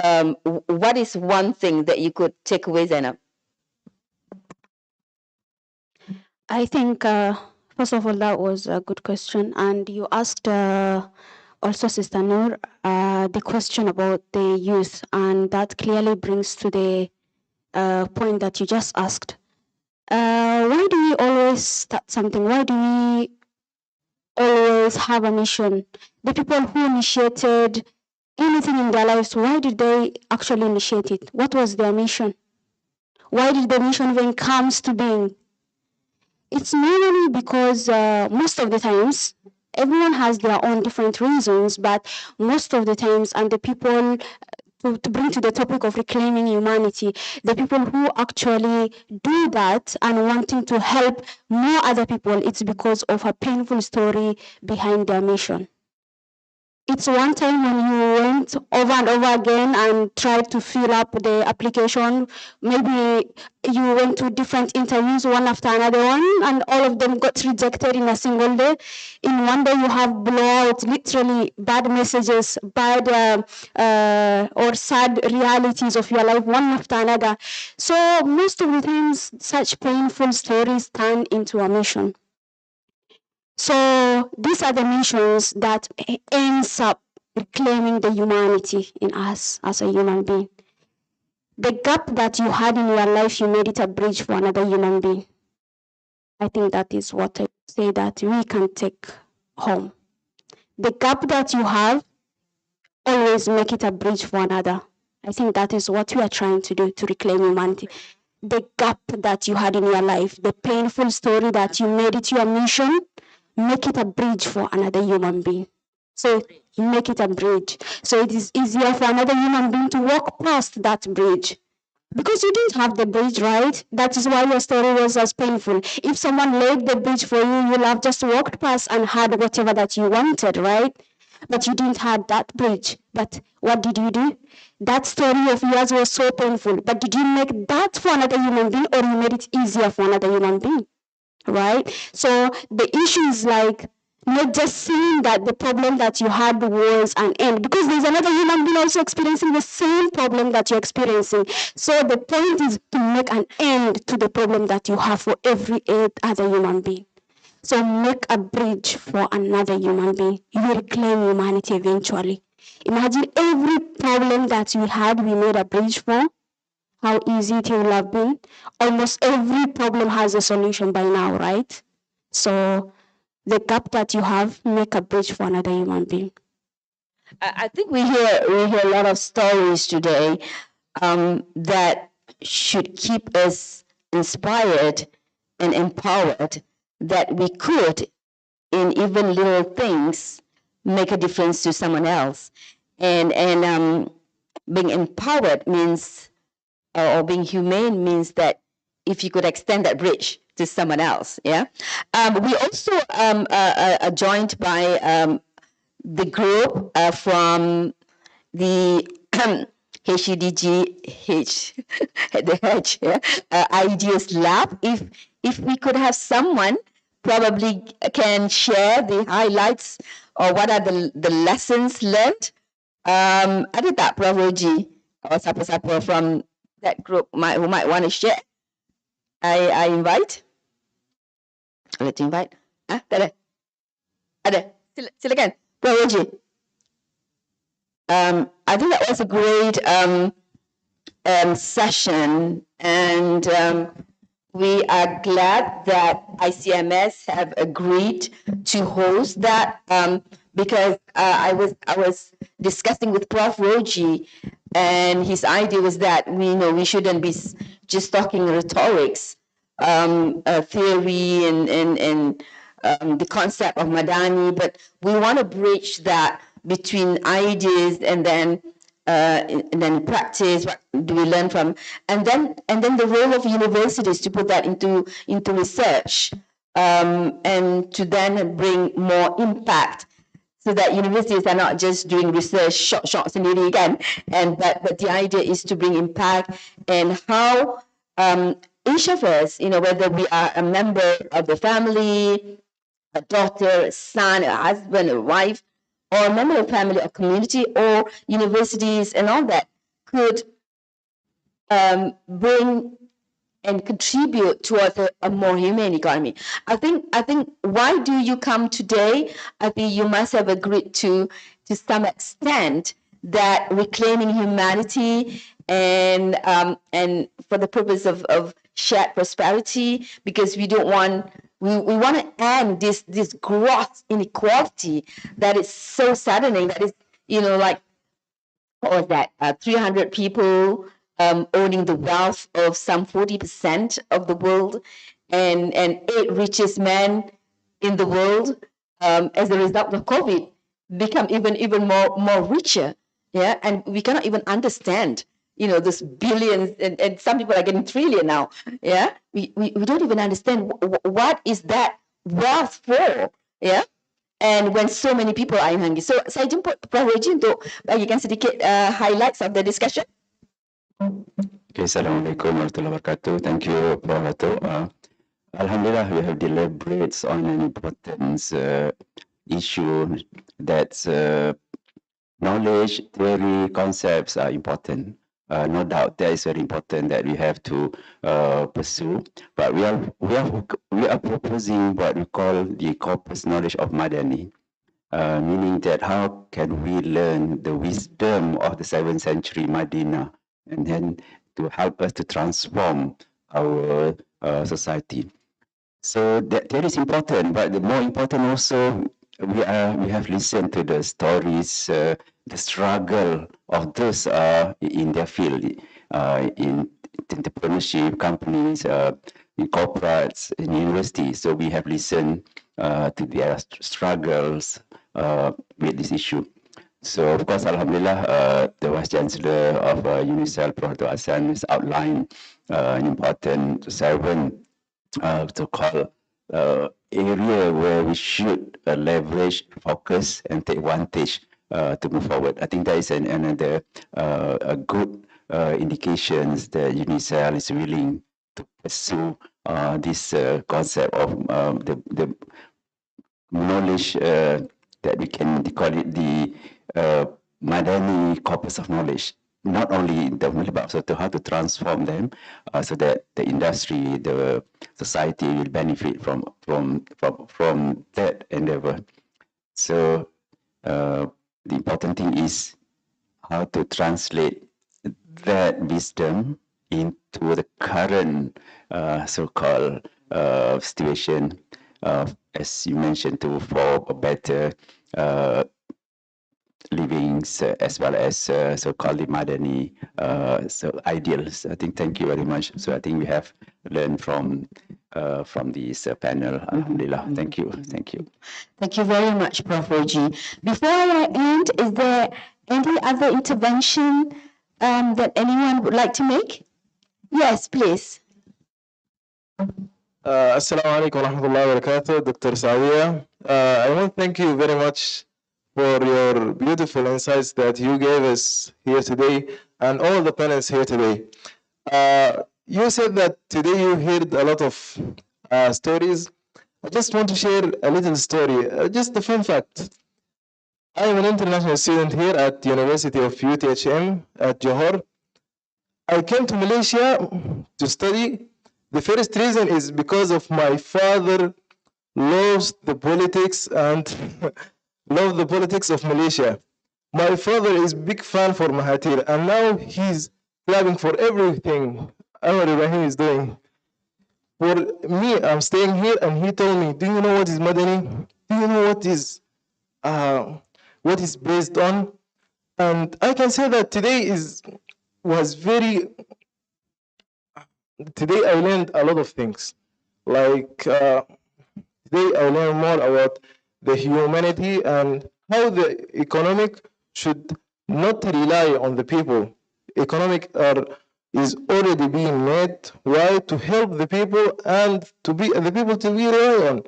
what is one thing that you could take away, Zainab? I think, first of all, that was a good question. And you asked also, Sister Noor, the question about the youth. And that clearly brings to the point that you just asked. Why do we always start something? Why do we always have a mission? The people who initiated anything in their lives, why did they actually initiate it? What was their mission? Why did the mission even comes to being? It's mainly because most of the times, everyone has their own different reasons, but most of the times, and the people, to bring to the topic of reclaiming humanity, the people who actually do that and wanting to help more other people, it's because of a painful story behind their mission. It's one time when you went over and over again and tried to fill up the application. Maybe you went to different interviews, one after another one, and all of them got rejected in a single day. In one day, you have blowouts, literally bad messages, bad or sad realities of your life, one after another. So most of the times, such painful stories turn into a mission. So these are the missions that ends up reclaiming the humanity in us as a human being. The gap that you had in your life, you made it a bridge for another human being. I think that is what I say that we can take home. The gap that you have, always make it a bridge for another. I think that is what we are trying to do to reclaim humanity. The gap that you had in your life, the painful story that you made it your mission, make it a bridge for another human being. So make it a bridge. So it is easier for another human being to walk past that bridge. Because you didn't have the bridge, right? That is why your story was as painful. If someone laid the bridge for you, you'll have just walked past and had whatever that you wanted, right? But you didn't have that bridge. But what did you do? That story of yours was so painful. But did you make that for another human being, or you made it easier for another human being? Right? So the issue is like not just seeing that the problem that you had was an end, because there's another human being also experiencing the same problem that you're experiencing. So the point is to make an end to the problem that you have for every other human being. So make a bridge for another human being. You will reclaim humanity eventually. Imagine every problem that we had, we made a bridge for. How easy it will have been. Almost every problem has a solution by now, right? So the gap that you have, make a bridge for another human being. I think we hear a lot of stories today that should keep us inspired and empowered, that we could, in even little things, make a difference to someone else. And being empowered means, or being humane means that if you could extend that bridge to someone else, yeah. We also are joined by the group from the HEGD, Ideas Lab. If we could have someone probably can share the highlights or what are the lessons learned. Ada tak Prof. Roji or siapa-siapa from that group who might want to share? I invite. Let's invite. Tak ada? Ada. Silakan, Prof. Roji. I think that was a great session, and we are glad that ICMS have agreed to host that because I was discussing with Prof. Roji, and his idea was that we shouldn't be just talking rhetorics, theory and the concept of Madani, but we want to bridge that between ideas and then practice. What do we learn from? And then the role of universities to put that into research and to then bring more impact. so that universities are not just doing research short sendiri kan, and but the idea is to bring impact and how each of us, whether we are a member of the family, a daughter, a son, a husband, a wife, or a member of family or community or universities and all that, could bring and contribute towards a more humane economy. I think why do you come today? I think you must have agreed to some extent that reclaiming humanity and for the purpose of shared prosperity, because we don't want we want to end this gross inequality that is so saddening, that is like what was that, 300 people owning the wealth of some 40% of the world, and 8 richest men in the world, as a result of COVID, become even more richer. Yeah, and we cannot even understand, this billions, and some people are getting trillion now. Yeah, we don't even understand what is that wealth for. Yeah. And when so many people are in hungry. So saya jemput Prof. Reggie untuk bagikan sedikit highlights of the discussion. Okay, Assalamualaikum warahmatullahi wabarakatuh. Thank you, Prof. Dato'. Alhamdulillah, we have deliberated on an important issue that knowledge, theory, concepts are important. No doubt, that is very important that we have to pursue. But we are proposing what we call the corpus knowledge of Madani, meaning that how can we learn the wisdom of the 7th century Madinah, and then to help us to transform our society. So that is important, but the more important also, we have listened to the stories, the struggle of those in their field, in entrepreneurship, companies, in corporates, in universities. So we have listened to their struggles with this issue. So of course, Alhamdulillah, the Vice Chancellor of UNICEF, Prof. Hassan, has outlined an important 7 so-called area where we should leverage, focus, and take advantage to move forward. I think that is another a good indications that UNICEF is willing to pursue this concept of the knowledge that we can call it the Madani corpus of knowledge. Not only in terms of, but also to how to transform them so that the industry, the society will benefit from that endeavor. So the important thing is how to translate that wisdom into the current so-called situation, as you mentioned, for a better livings as well as so-called Madani ideals. I think, thank you very much. So I think we have learned from this panel. Alhamdulillah. Thank you. Thank you. Thank you very much, Prof. Reggie. Before I end, is there any other intervention that anyone would like to make? Yes, please. Assalamu alaikum warahmatullahi wabarakatuh, Dr. Sawiya. I want to thank you very much for your beautiful insights that you gave us here today and all the panelists here today. You said that today you heard a lot of stories. I just want to share a little story, just a fun fact. I am an international student here at the University of UTHM at Johor. I came to Malaysia to study. The first reason is because of my father loves the politics and love the politics of Malaysia. My father is big fan for Mahathir, and now he's clapping for everything Anwar Ibrahim is doing. For me, I'm staying here, and he told me, "Do you know what is Madani? Do you know what is based on?" And I can say that today Today I learned a lot of things. Like today I learned more about the humanity and how the economic should not rely on the people. Economic is already being made. Why? To help the people and to be the people to be rely on,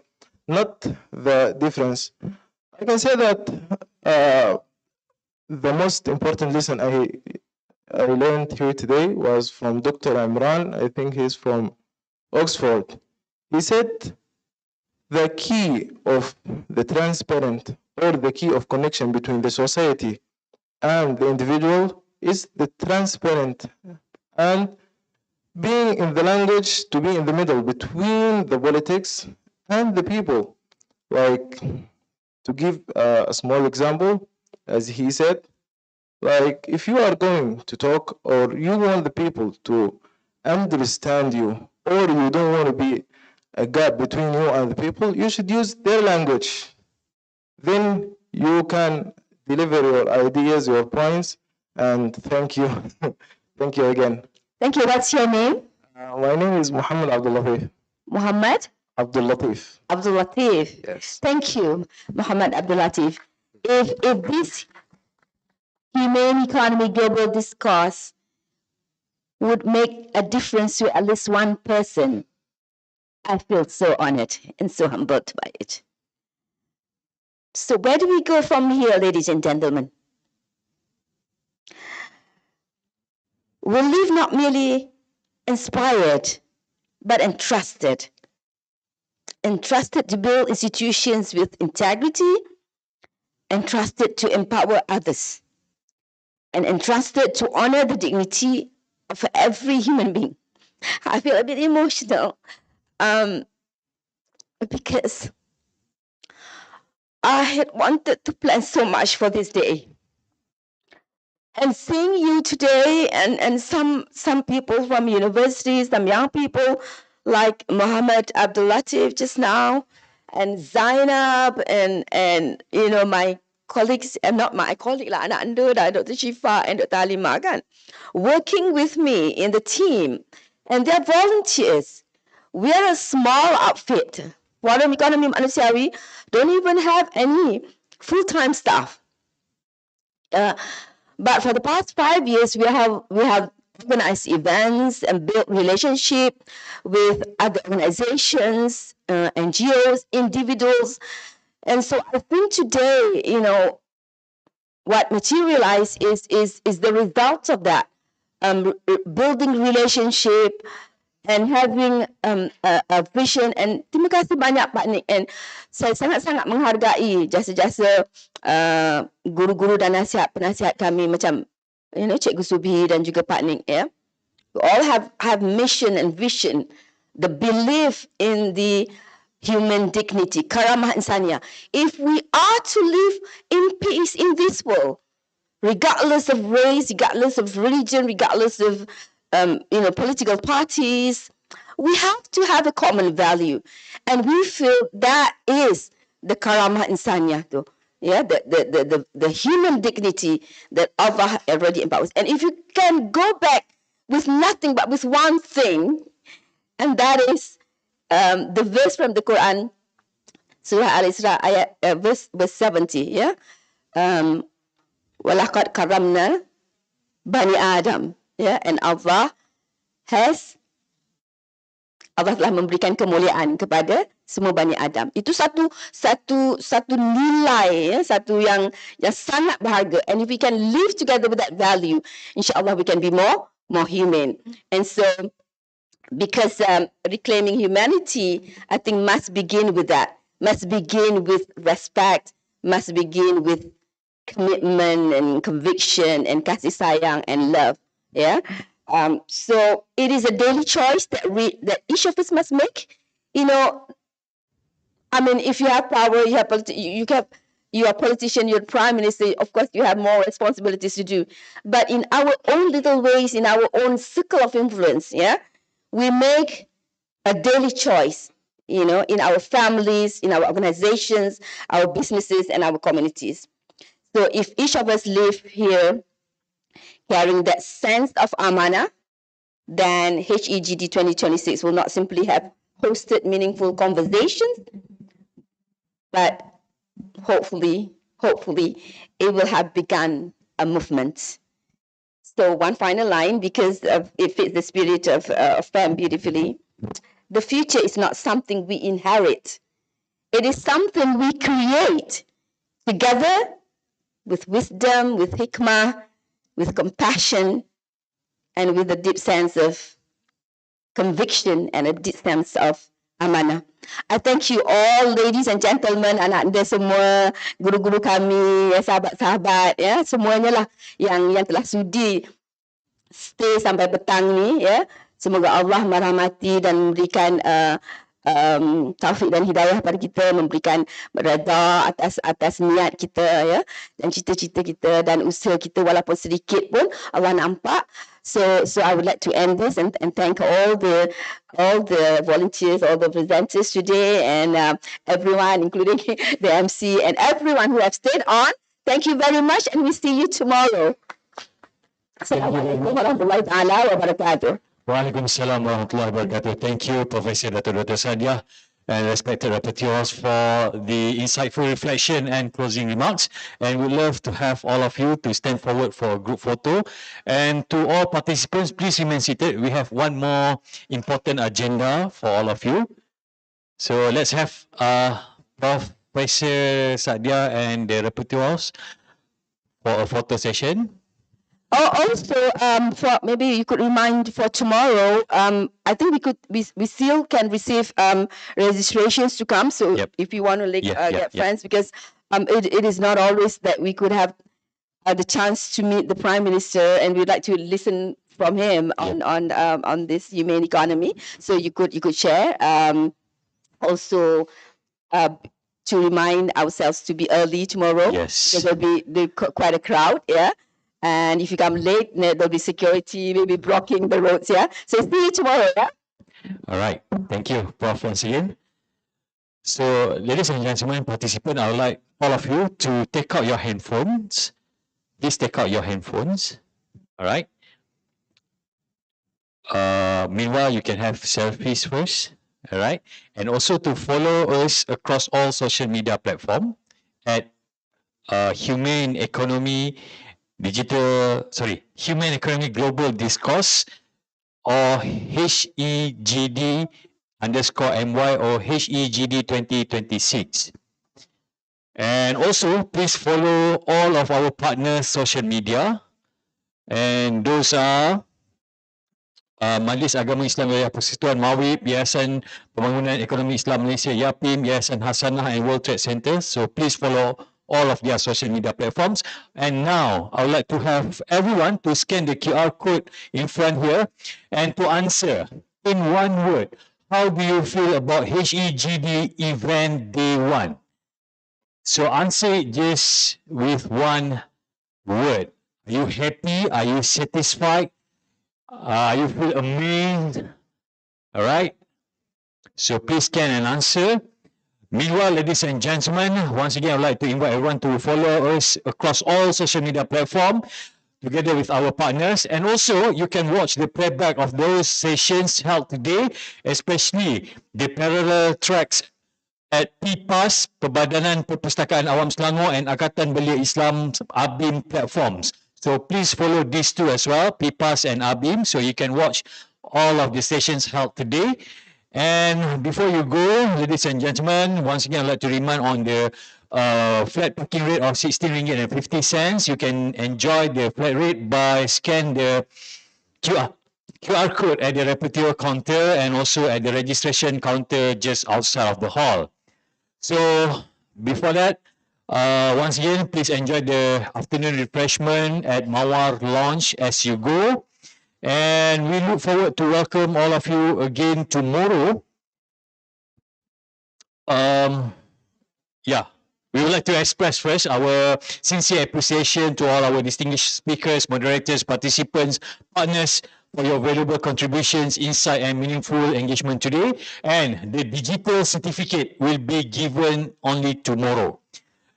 not the difference. I can say that the most important lesson I learned here today was from Dr. Imran. I think he's from Oxford. He said the key of the transparent or the key of connection between the society and the individual is the transparent and being in the language to be in the middle between the politics and the people. Like, to give a small example, as he said, like if you are going to talk or you want the people to understand you or you don't want to be a gap between you and the people, you should use their language. Then you can deliver your ideas, your points, and thank you. Thank you again. Thank you. What's your name? My name is Muhammad Abdul Latif. Muhammad Abdul Latif. Abdul Latif. Yes. Thank you, Muhammad Abdul Latif. If this humane economy global discourse would make a difference to at least one person, I feel so honored and so humbled by it. So where do we go from here, ladies and gentlemen? We'll leave not merely inspired, but entrusted. Entrusted to build institutions with integrity, entrusted to empower others, and entrusted to honor the dignity of every human being. I feel a bit emotional because I had wanted to plan so much for this day. And seeing you today and some people from universities, some young people like Muhammad Abdul Latif just now, and Zainab, and you know, my colleagues, and not my colleague, lah, anak anda, Dr. Shifa and Dr. Halimah, kan, working with me in the team, and they're volunteers. We are a small outfit. Forum Ekonomi Manusiawi don't even have any full-time staff. But for the past 5 years, we have organized events and built relationship with other organizations, NGOs, individuals. And so I think today, you know, what materialized is the result of that, building relationship and having a vision. And terima kasih banyak Pak Nick, and saya sangat-sangat menghargai jasa-jasa guru-guru dan penasihat kami macam, you know, Cikgu Subhi dan juga Pak Nick, ya. We all have mission and vision, the belief in the human dignity, karamah insania. If we are to live in peace in this world, regardless of race, regardless of religion, regardless of you know, political parties, we have to have a common value, and we feel that is the karamah insania, yeah, the human dignity that Allah already empowers. And if you can go back with nothing but with one thing, and that is the verse from the Quran, Surah Al-Isra, verse 70, yeah. Walaqad karamna bani Adam, yeah, and Allah telah memberikan kemuliaan kepada semua Bani Adam. Itu satu nilai, ya, satu yang sangat berharga. And if we can live together with that value, insyaAllah we can be more humane. And so, because reclaiming humanity, I think must begin with that. Must begin with respect. Must begin with commitment and conviction and kasih sayang and love. Yeah. So it is a daily choice that each of us must make. You know, I mean, if you have power, you are a politician, you're prime minister, of course you have more responsibilities to do. But in our own little ways, in our own circle of influence, yeah, we make a daily choice, you know, in our families, in our organizations, our businesses, and our communities. So if each of us live here carrying that sense of amanah, then HEGD 2026 will not simply have hosted meaningful conversations, but hopefully it will have begun a movement. So one final line, because it fits the spirit of FAM beautifully. The future is not something we inherit. It is something we create together with wisdom, with hikmah, with compassion, and with a deep sense of conviction and a deep sense of amanah. I thank you all, ladies and gentlemen, anak anda semua, guru-guru kami, sahabat-sahabat, ya, semuanya lah yang telah sudi stay sampai petang ni, ya. Semoga Allah merahmati dan memberikan taufik dan hidayah pada kita, memberikan redha atas niat kita, ya, dan cita-cita kita dan usaha kita walaupun sedikit pun Allah nampak. So I would like to end this and thank all the volunteers, all the presenters today, and everyone, including the MC and everyone who have stayed on. Thank you very much, and we see you tomorrow. Assalamualaikum warahmatullahi taala wabarakatuh. Waalaikumsalam warahmatullahi wabarakatuh. Thank you, Professor Dr. Sadia and respected rapporteurs for the insightful reflection and closing remarks. And we'd love to have all of you to stand forward for a group photo. And to all participants, please remain seated. We have one more important agenda for all of you. So let's have Professor Sadia and the rapporteurs for a photo session. Oh, also, for maybe you could remind for tomorrow. I think we still can receive registrations to come. So if you want to get friends, because it is not always that we could have the chance to meet the Prime Minister, and we'd like to listen from him on this humane economy. So you could share. Also, to remind ourselves to be early tomorrow. Yes, because there'll be quite a crowd. Yeah. And if you come late, there'll be security maybe blocking the roads, yeah? So see you tomorrow, yeah? All right. Thank you, Prof. once again. So, ladies and gentlemen, participants, I would like all of you to take out your handphones. Please take out your handphones. All right? Meanwhile, you can have selfies first. All right? And also to follow us across all social media platforms at Humane Economy Humane Economy Global Discourse, or HEGD _MY or HEGD 2026. And also, please follow all of our partners' social media. And those are Majlis Agama Islam Wilayah Persekutuan Mawib, Yayasan Pembangunan Ekonomi Islam Malaysia YAPIM, Yayasan Hasanah and World Trade Center. So please follow all of their social media platforms. And now I would like to have everyone to scan the QR code in front here and to answer in one word, how do you feel about HEGD event day 1? So answer it just with one word. Are you happy? Are you satisfied? You feel amazed? All right. So please scan and answer. Meanwhile, ladies and gentlemen, once again, I'd like to invite everyone to follow us across all social media platforms together with our partners. And also, you can watch the playback of those sessions held today, especially the parallel tracks at PPAS, Perbadanan Perpustakaan Awam Selangor, and Angkatan Belia Islam ABIM platforms. So please follow these two as well, PPAS and ABIM, so you can watch all of the sessions held today. And before you go, ladies and gentlemen, once again, I'd like to remind on the flat parking rate of RM16.50. You can enjoy the flat rate by scan the QR code at the rapporteur counter and also at the registration counter just outside of the hall. So before that, once again, please enjoy the afternoon refreshment at Mawar Lounge as you go. And we look forward to welcome all of you again tomorrow. We would like to express first our sincere appreciation to all our distinguished speakers, moderators, participants, partners for your valuable contributions, insight, and meaningful engagement today. And the digital certificate will be given only tomorrow.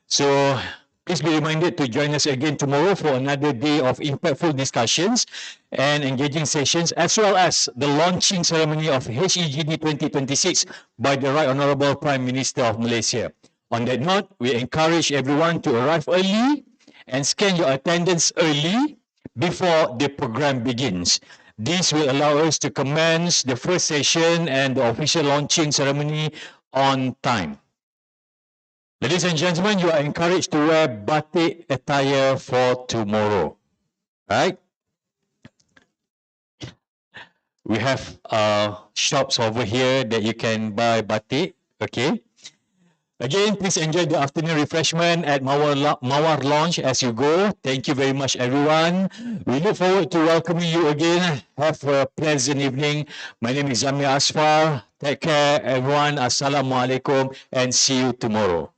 So please be reminded to join us again tomorrow for another day of impactful discussions and engaging sessions, as well as the launching ceremony of HEGD 2026 by the Right Honourable Prime Minister of Malaysia. On that note, we encourage everyone to arrive early and scan your attendance early before the program begins. This will allow us to commence the first session and the official launching ceremony on time. Ladies and gentlemen, you are encouraged to wear batik attire for tomorrow. Right? We have shops over here that you can buy batik. Okay. Again, please enjoy the afternoon refreshment at Mawar Lounge as you go. Thank you very much, everyone. We look forward to welcoming you again. Have a pleasant evening. My name is Zamir Asfar. Take care, everyone. Assalamualaikum, and see you tomorrow.